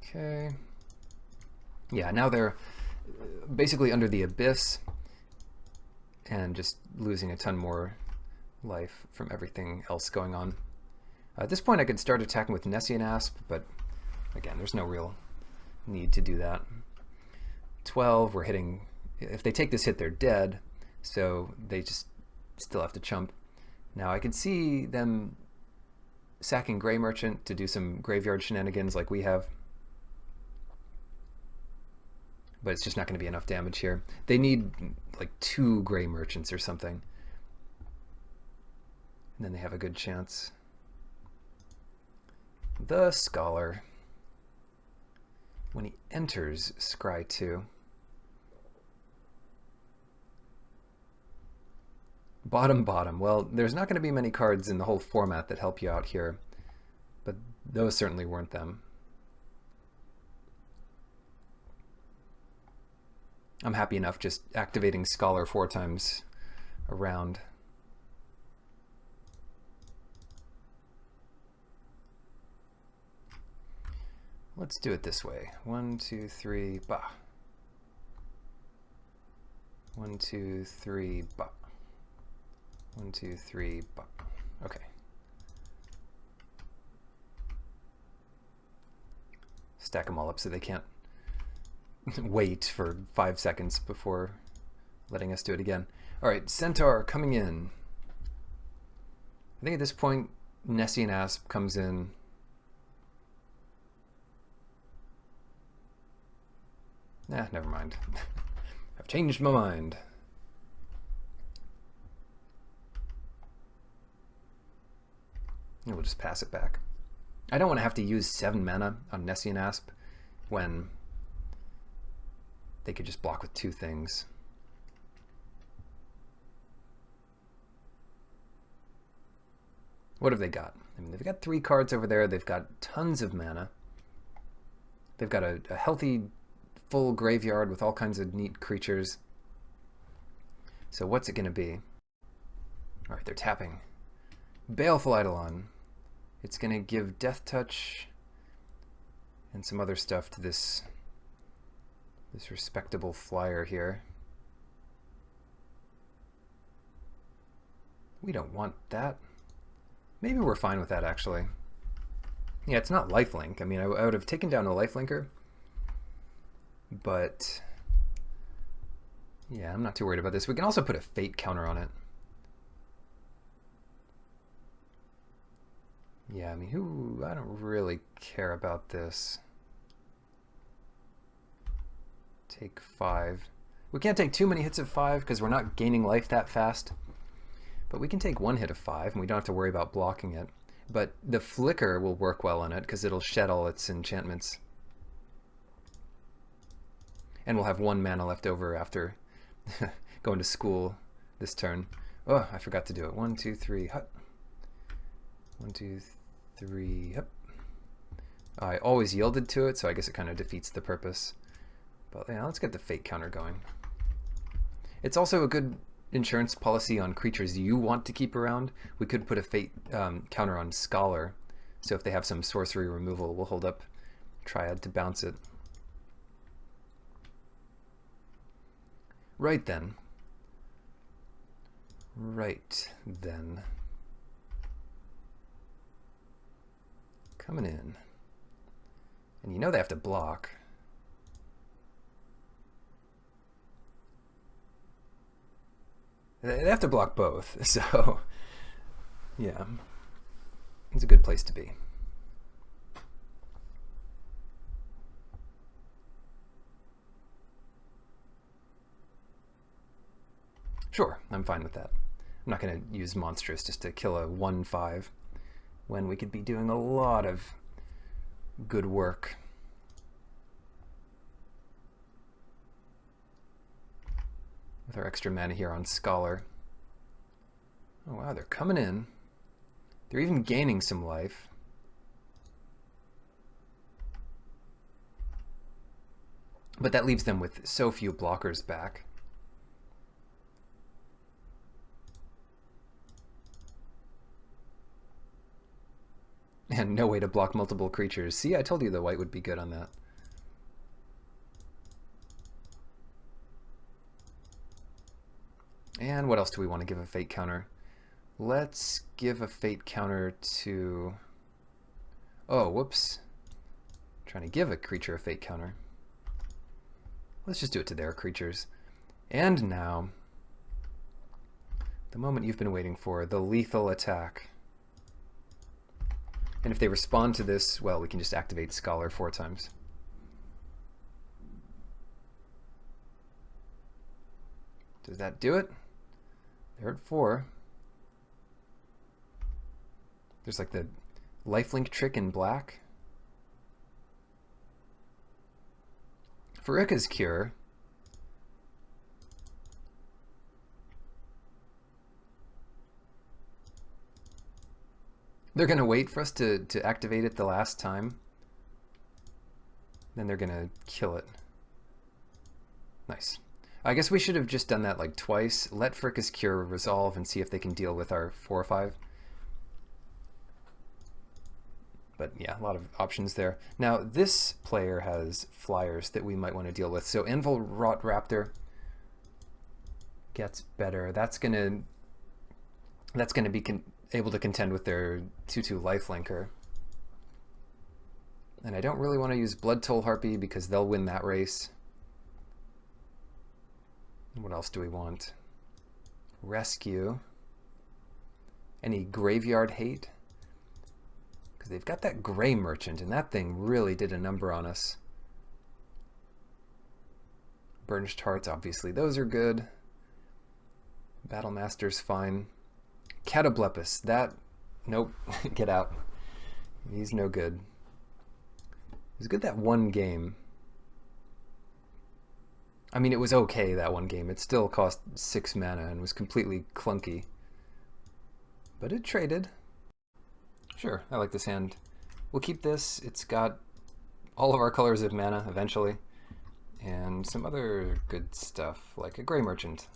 Okay. Yeah, now they're basically under the Abyss and just losing a ton more life from everything else going on. At this point I could start attacking with Nessian Asp, but again, there's no real need to do that. 12, we're hitting, if they take this hit they're dead, so they just still have to chump. Now I could see them sacking Gray Merchant to do some graveyard shenanigans like we have. But it's just not going to be enough damage here. They need like 2 Gray Merchants or something. And then they have a good chance. The Scholar. When he enters Scry 2. Bottom, bottom. Well, there's not going to be many cards in the whole format that help you out here. But those certainly weren't them. I'm happy enough just activating Scholar 4 times around. Let's do it this way. 1, 2, 3, bah. 1, 2, 3, bah. 1, 2, 3, bah. Okay. Stack them all up so they can't wait for 5 seconds before letting us do it again. Alright, Centaur coming in. I think at this point, Nessian Asp comes in. Nah, never mind. I've changed my mind. And we'll just pass it back. I don't want to have to use 7 mana on Nessian Asp when they could just block with 2 things. What have they got? I mean, they've got 3 cards over there. They've got tons of mana. They've got a healthy, full graveyard with all kinds of neat creatures. So what's it going to be? All right, they're tapping. Baleful Eidolon. It's going to give Death Touch and some other stuff to this respectable flyer here. We don't want that. Maybe we're fine with that, actually. Yeah, it's not lifelink. I mean, I would have taken down a lifelinker, but yeah, I'm not too worried about this. We can also put a fate counter on it. Yeah, I mean, I don't really care about this. Take 5. We can't take too many hits of 5 because we're not gaining life that fast. But we can take 1 hit of 5 and we don't have to worry about blocking it. But the flicker will work well on it because it'll shed all its enchantments. And we'll have 1 mana left over after going to school this turn. Oh, I forgot to do it. 1, 2, 3, hut. 1, 2, 3, hut. I always yielded to it, so I guess it kind of defeats the purpose. But yeah, let's get the fate counter going. It's also a good insurance policy on creatures you want to keep around. We could put a fate counter on Scholar, so if they have some sorcery removal, we'll hold up Triad to bounce it. Right then. Coming in. And you know they have to block. They have to block both, so yeah, it's a good place to be. Sure, I'm fine with that. I'm not going to use Monstrous just to kill a 1/5 when we could be doing a lot of good work. With our extra mana here on Scholar. Oh wow, they're coming in. They're even gaining some life. But that leaves them with so few blockers back. And no way to block multiple creatures. See, I told you the white would be good on that. And what else do we want to give a fate counter? Let's give a fate counter to... Oh, whoops. I'm trying to give a creature a fate counter. Let's just do it to their creatures. And now, the moment you've been waiting for, the lethal attack. And if they respond to this, well, we can just activate Scholar 4 times. Does that do it? They're at 4. There's like the lifelink trick in black. Farika's Cure. They're going to wait for us to activate it the last time. Then they're going to kill it. Nice. I guess we should have just done that like twice. Let Farika's Cure resolve and see if they can deal with our 4 or 5. But yeah, a lot of options there. Now this player has flyers that we might want to deal with. So Anvil Rot Raptor gets better. That's gonna be able to contend with their 2/2 lifelinker. And I don't really want to use Blood Toll Harpy because they'll win that race. What else do we want? Rescue. Any graveyard hate? Because they've got that Gray Merchant, and that thing really did a number on us. Burnished Hearts, obviously, those are good. Battle Master's fine. Catoblepus, that... Nope, get out. He's no good. He's good that one game. I mean, it was okay that one game. It still cost 6 mana and was completely clunky. But it traded. Sure, I like this hand. We'll keep this. It's got all of our colors of mana eventually. And some other good stuff, like a Gray Merchant.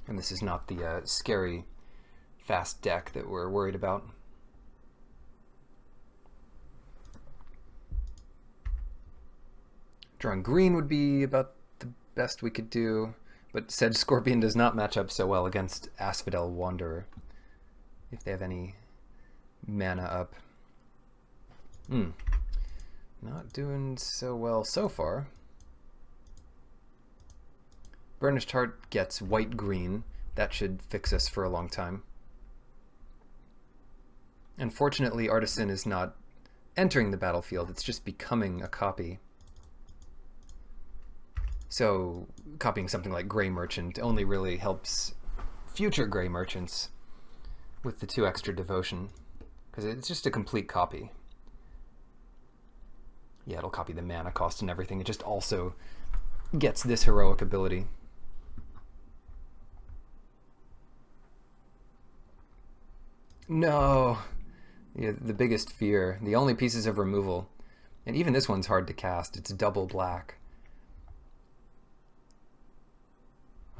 And this is not the scary fast deck that we're worried about. Drawing green would be about the best we could do, but Sedge Scorpion does not match up so well against Asphodel Wanderer, if they have any mana up. Not doing so well so far. Burnished Heart gets white-green. That should fix us for a long time. Unfortunately, Artisan is not entering the battlefield. It's just becoming a copy. So copying something like Gray Merchant only really helps future Gray Merchants with the 2 extra devotion, because it's just a complete copy. Yeah, it'll copy the mana cost and everything. It just also gets this heroic ability. No! Yeah, the biggest fear. The only pieces of removal. And even this one's hard to cast. It's double black.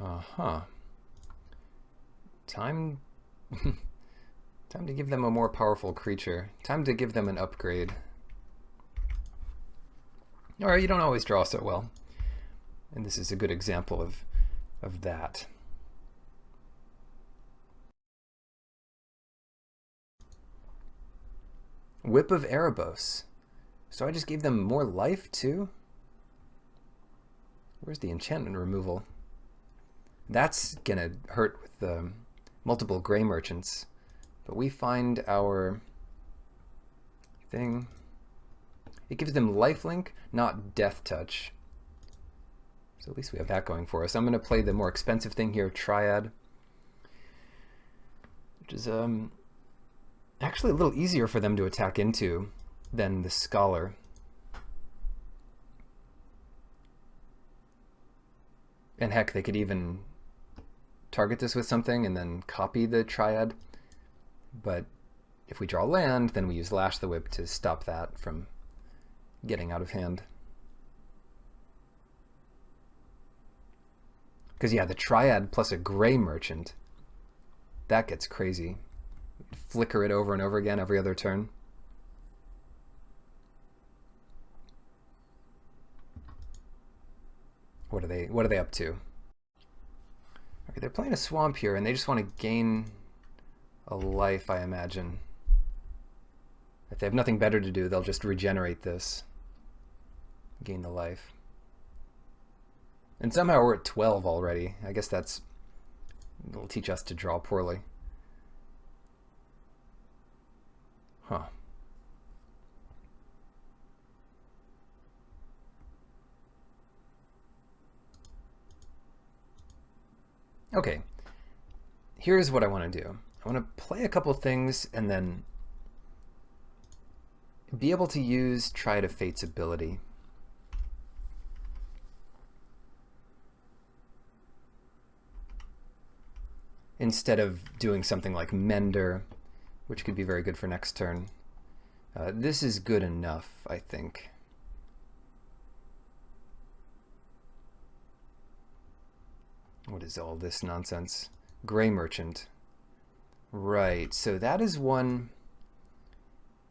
Uh-huh. Time to give them a more powerful creature. Time to give them an upgrade. Alright, you don't always draw so well. And this is a good example of that. Whip of Erebos. So I just gave them more life too? Where's the enchantment removal? That's gonna hurt with the multiple Gray Merchants. But we find our thing. It gives them lifelink, not death touch. So at least we have that going for us. I'm gonna play the more expensive thing here, Triad. Which is actually a little easier for them to attack into than the Scholar. And heck, they could even target this with something and then copy the Triad. But if we draw land, then we use Lash the Whip to stop that from getting out of hand. Because yeah, the Triad plus a Gray Merchant, that gets crazy. Flicker it over and over again every other turn. What are they up to? Okay, they're playing a swamp here, and they just want to gain a life, I imagine. If they have nothing better to do, they'll just regenerate this. Gain the life. And somehow we're at 12 already. I guess it'll teach us to draw poorly. Huh. Okay, here's what I want to do. I want to play a couple things and then be able to use Triad of Fate's ability. Instead of doing something like Mender, which could be very good for next turn. This is good enough, I think. What is all this nonsense? Gray Merchant. Right, so that is one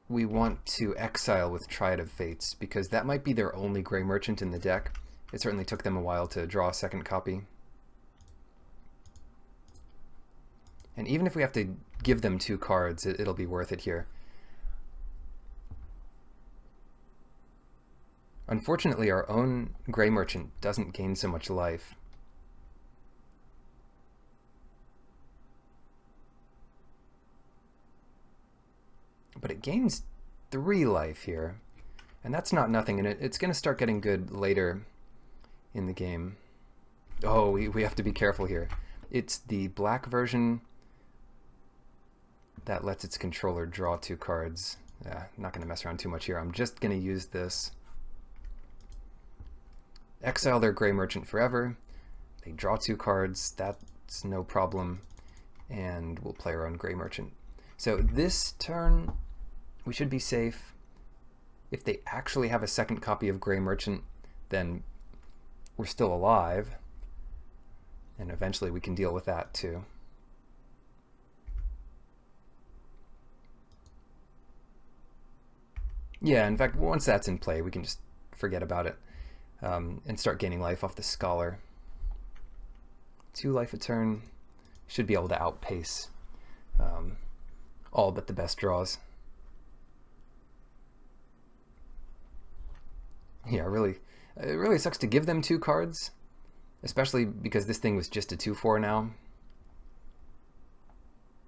we want to exile with Triad of Fates, because that might be their only Gray Merchant in the deck. It certainly took them a while to draw a second copy. And even if we have to give them 2 cards, it'll be worth it here. Unfortunately, our own Gray Merchant doesn't gain so much life. But it gains 3 life here, and that's not nothing, and it's going to start getting good later in the game. Oh, we have to be careful here. It's the black version that lets its controller draw 2 cards. I'm not going to mess around too much here. I'm just going to use this exile their Gray Merchant forever. They draw 2 cards, that's no problem, and we'll play our own Gray Merchant. So this turn, we should be safe. If they actually have a second copy of Gray Merchant, then we're still alive, and eventually we can deal with that too. Yeah, in fact, once that's in play, we can just forget about it and start gaining life off the Scholar. 2 life a turn, should be able to outpace all but the best draws. Yeah, it really sucks to give them 2 cards, especially because this thing was just a 2/4 now,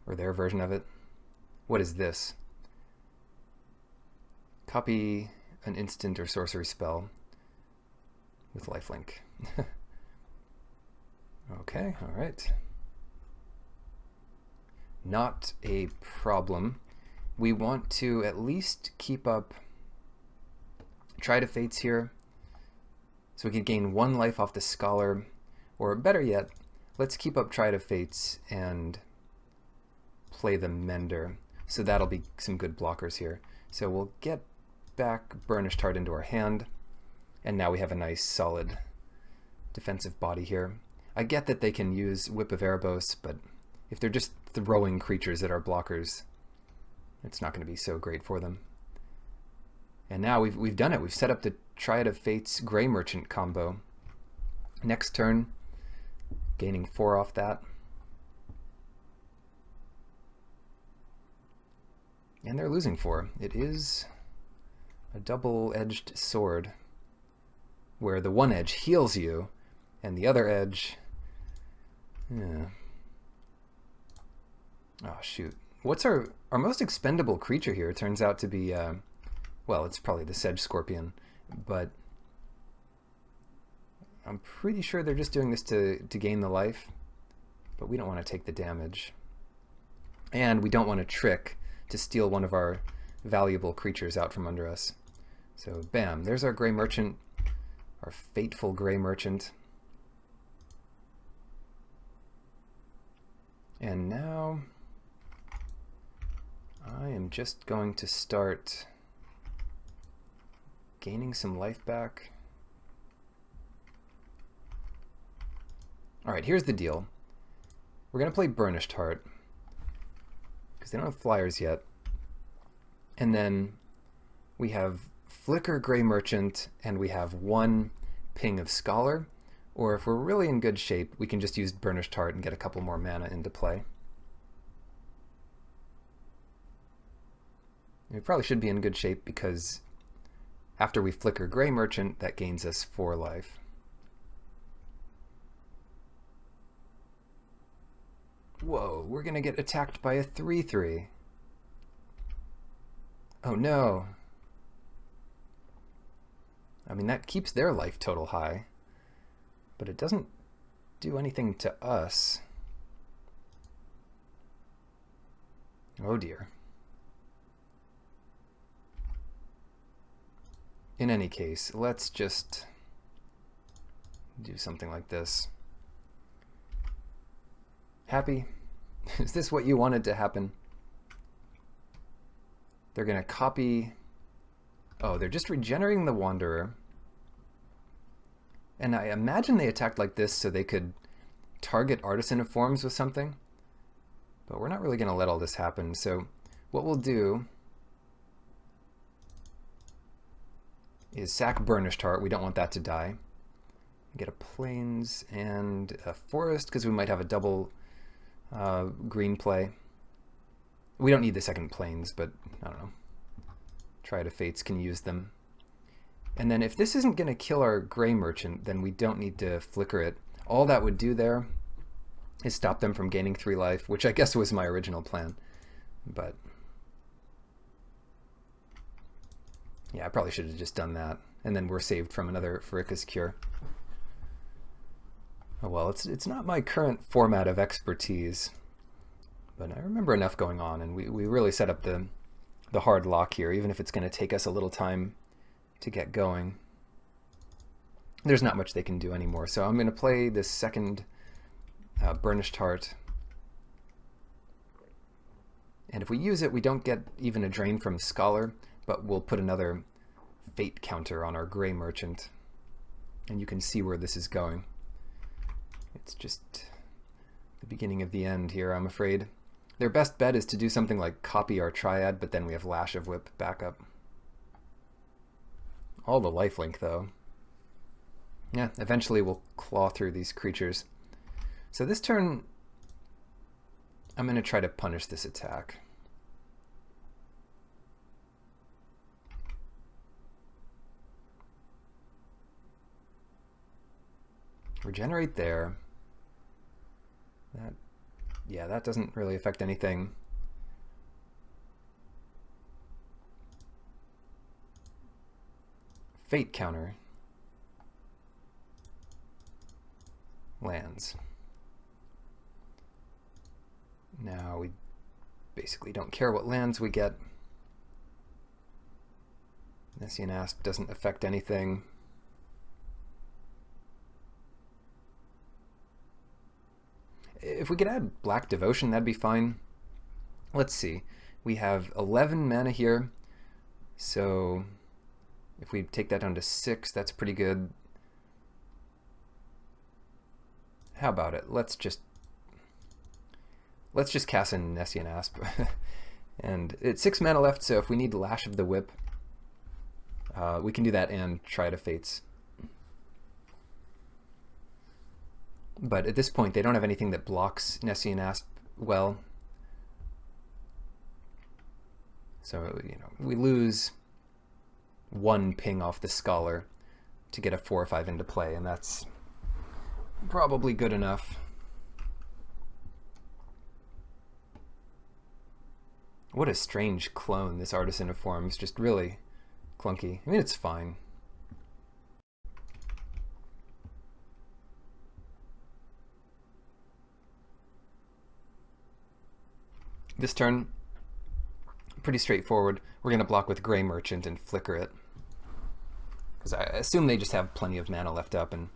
or their version of it. What is this? Copy an instant or sorcery spell with lifelink. Okay, all right. Not a problem. We want to at least keep up Try to Fates here, so we can gain 1 life off the Scholar, or better yet, let's keep up Try to Fates and play the Mender, so that'll be some good blockers here. So we'll get back Burnished Heart into our hand, and now we have a nice solid defensive body here. I get that they can use Whip of Erebos, but if they're just throwing creatures at our blockers, it's not going to be so great for them. And now we've done it. We've set up the Triad of Fates Gray Merchant combo. Next turn, gaining 4 off that. And they're losing 4. It is a double-edged sword, where the one edge heals you, and the other edge... Yeah. Oh, shoot. What's our most expendable creature here? It turns out to be... well, it's probably the Sedge Scorpion, but I'm pretty sure they're just doing this to gain the life, but we don't want to take the damage. And we don't want to trick to steal one of our valuable creatures out from under us. So, bam, there's our Gray Merchant, our fateful Gray Merchant. And now I am just going to start gaining some life back. Alright, here's the deal. We're going to play Burnished Heart, because they don't have flyers yet. And then we have Flicker Gray Merchant, and we have 1 Ping of Scholar. Or if we're really in good shape, we can just use Burnished Heart and get a couple more mana into play. We probably should be in good shape, because after we flicker Gray Merchant, that gains us 4 life. Whoa, we're gonna get attacked by a 3/3. Oh no. I mean, that keeps their life total high, but it doesn't do anything to us. Oh dear. In any case, let's just do something like this. Happy? Is this what you wanted to happen? They're going to copy... Oh, they're just regenerating the Wanderer. And I imagine they attacked like this so they could target Artisan of Forms with something. But we're not really going to let all this happen. So what we'll do is sack Burnished Heart. We don't want that to die. Get a Plains and a Forest, because we might have a double green play. We don't need the second Plains, but I don't know. Try to Fates can use them. And then if this isn't going to kill our Gray Merchant, then we don't need to flicker it. All that would do there is stop them from gaining 3 life, which I guess was my original plan. But yeah, I probably should have just done that. And then we're saved from another Pharika's Cure. Oh well, it's not my current format of expertise, but I remember enough going on, and we really set up the hard lock here, even if it's going to take us a little time to get going. there's not much they can do anymore. So I'm going to play this second Burnished Heart. And if we use it, we don't get even a drain from Scholar, but we'll put another fate counter on our Gray Merchant. And you can see where this is going. It's just the beginning of the end here, I'm afraid. Their best bet is to do something like copy our Triad, but then we have Lash of Whip backup. All the lifelink, though. Yeah, eventually we'll claw through these creatures. So this turn, I'm going to try to punish this attack. Regenerate there. Yeah, that doesn't really affect anything. Fate counter. Lands. Now we basically don't care what lands we get. Nessian Asp doesn't affect anything. If we could add Black Devotion, that'd be fine. Let's see. We have 11 mana here, so if we take that down to 6, that's pretty good. How about it? Let's just cast in Nessian Asp. And it's 6 mana left, so if we need Lash of the Whip, we can do that and Triad of Fates. But at this point, they don't have anything that blocks Nessian Asp well. So, you know, we lose 1 ping off the Scholar to get a 4 or 5 into play, and that's probably good enough. What a strange clone this Artisan of Forms, just really clunky. I mean, it's fine. This turn, pretty straightforward. We're going to block with Gray Merchant and flicker it. Because I assume they just have plenty of mana left up and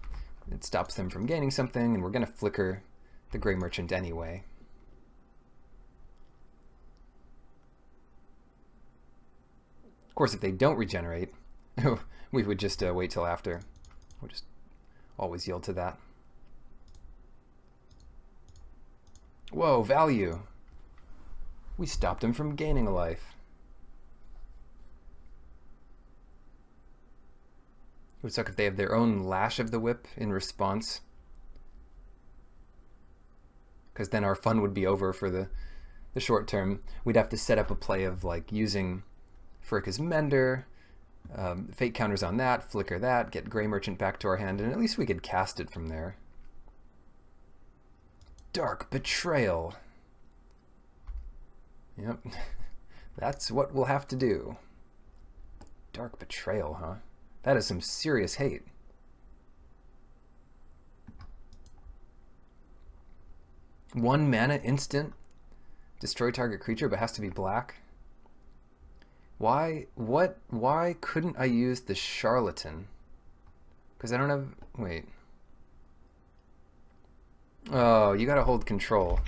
it stops them from gaining something, and we're going to flicker the Gray Merchant anyway. Of course, if they don't regenerate, we would just wait till after. We'll just always yield to that. Whoa, value! We stopped him from gaining a life. It would suck if they have their own Lash of the Whip in response, because then our fun would be over for the short term. We'd have to set up a play of like using Furka's Mender, fate counters on that, flicker that, get Gray Merchant back to our hand, and at least we could cast it from there. Dark Betrayal. Yep, that's what we'll have to do. Dark Betrayal, huh? That is some serious hate. One mana instant, destroy target creature, but has to be black. Why couldn't I use the Charlatan? Because I don't have, wait. Oh, you gotta hold control.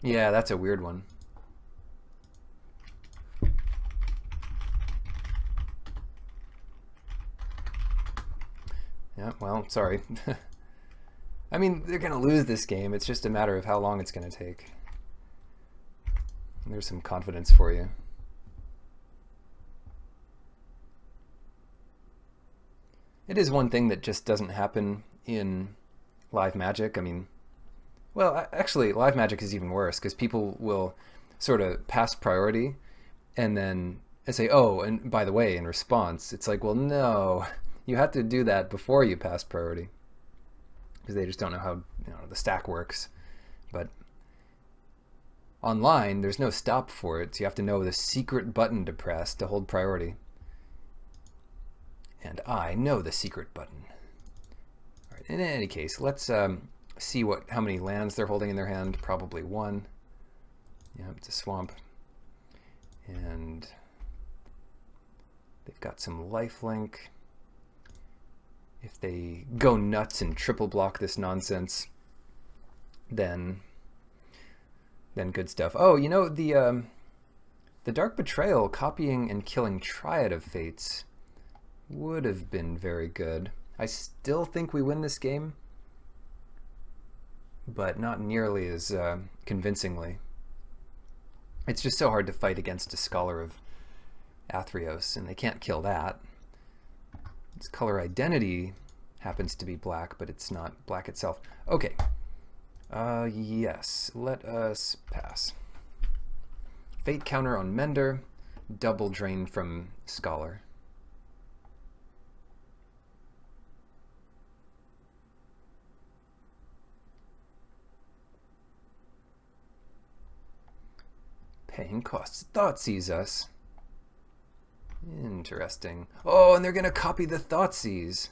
Yeah, that's a weird one. Yeah, well, sorry. I mean, they're going to lose this game. It's just a matter of how long it's going to take. There's some confidence for you. It is one thing that just doesn't happen in live Magic. I mean, well, actually, live Magic is even worse because people will sort of pass priority and then say, oh, and by the way, in response, it's like, well, no, you have to do that before you pass priority because they just don't know how the stack works. But online, there's no stop for it, so you have to know the secret button to press to hold priority. And I know the secret button. All right, in any case, let's see how many lands they're holding in their hand. Probably 1. Yeah, it's a swamp. And they've got some lifelink. If they go nuts and triple block this nonsense, then good stuff. Oh, you know, the Dark Betrayal copying and killing Triad of Fates would have been very good. I still think we win this game, but not nearly as convincingly. It's just so hard to fight against a Scholar of Athreos, and they can't kill that. Its color identity happens to be black, but it's not black itself. Okay. Yes, let us pass. Fate counter on Mender, double drain from Scholar. Paying costs. Thoughtseize us. Interesting. Oh, and they're gonna copy the Thoughtseize.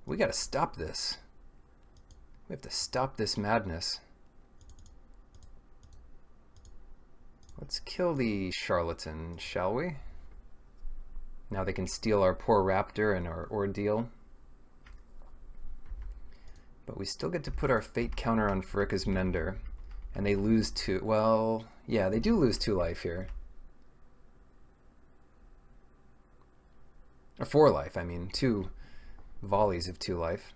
We gotta stop this. We have to stop this madness. Let's kill the charlatan, shall we? Now they can steal our poor raptor and our ordeal. But we still get to put our fate counter on Farika's Mender. And they lose 2. Well, yeah, they do lose 2 life here. Or 4 life, I mean. 2 volleys of 2 life.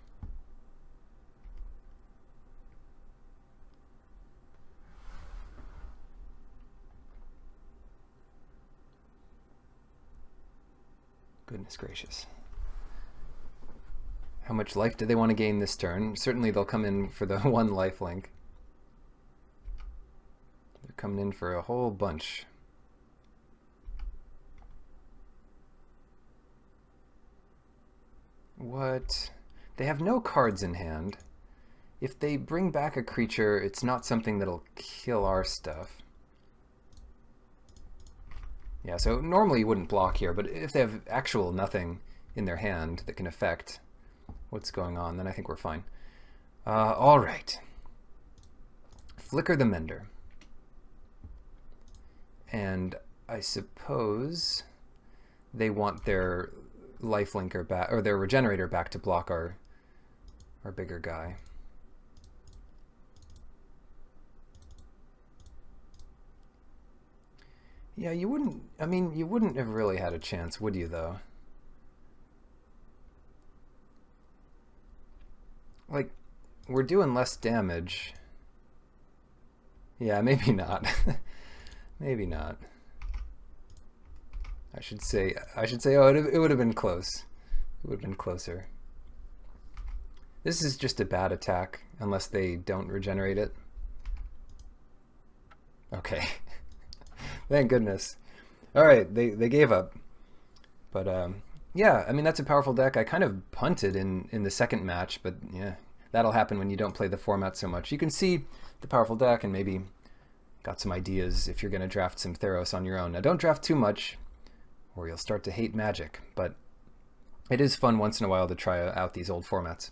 Goodness gracious. How much life do they want to gain this turn? Certainly they'll come in for the 1 life link. They're coming in for a whole bunch. What? They have no cards in hand. If they bring back a creature, it's not something that'll kill our stuff. Yeah, so normally you wouldn't block here, but if they have actual nothing in their hand that can affect what's going on, then I think we're fine. All right. Flicker the Mender. And I suppose they want their lifelinker back, or their regenerator back to block our bigger guy. Yeah, you wouldn't, I mean, you wouldn't have really had a chance, would you, though? Like, we're doing less damage. Yeah, maybe not. Maybe not. I should say, oh, it would have been close. It would have been closer. This is just a bad attack, unless they don't regenerate it. Okay. Thank goodness. All right, they gave up. But yeah, I mean, that's a powerful deck. I kind of punted in the second match, but yeah, that'll happen when you don't play the format so much. You can see the powerful deck and maybe got some ideas if you're going to draft some Theros on your own. Now, don't draft too much, or you'll start to hate Magic, but it is fun once in a while to try out these old formats.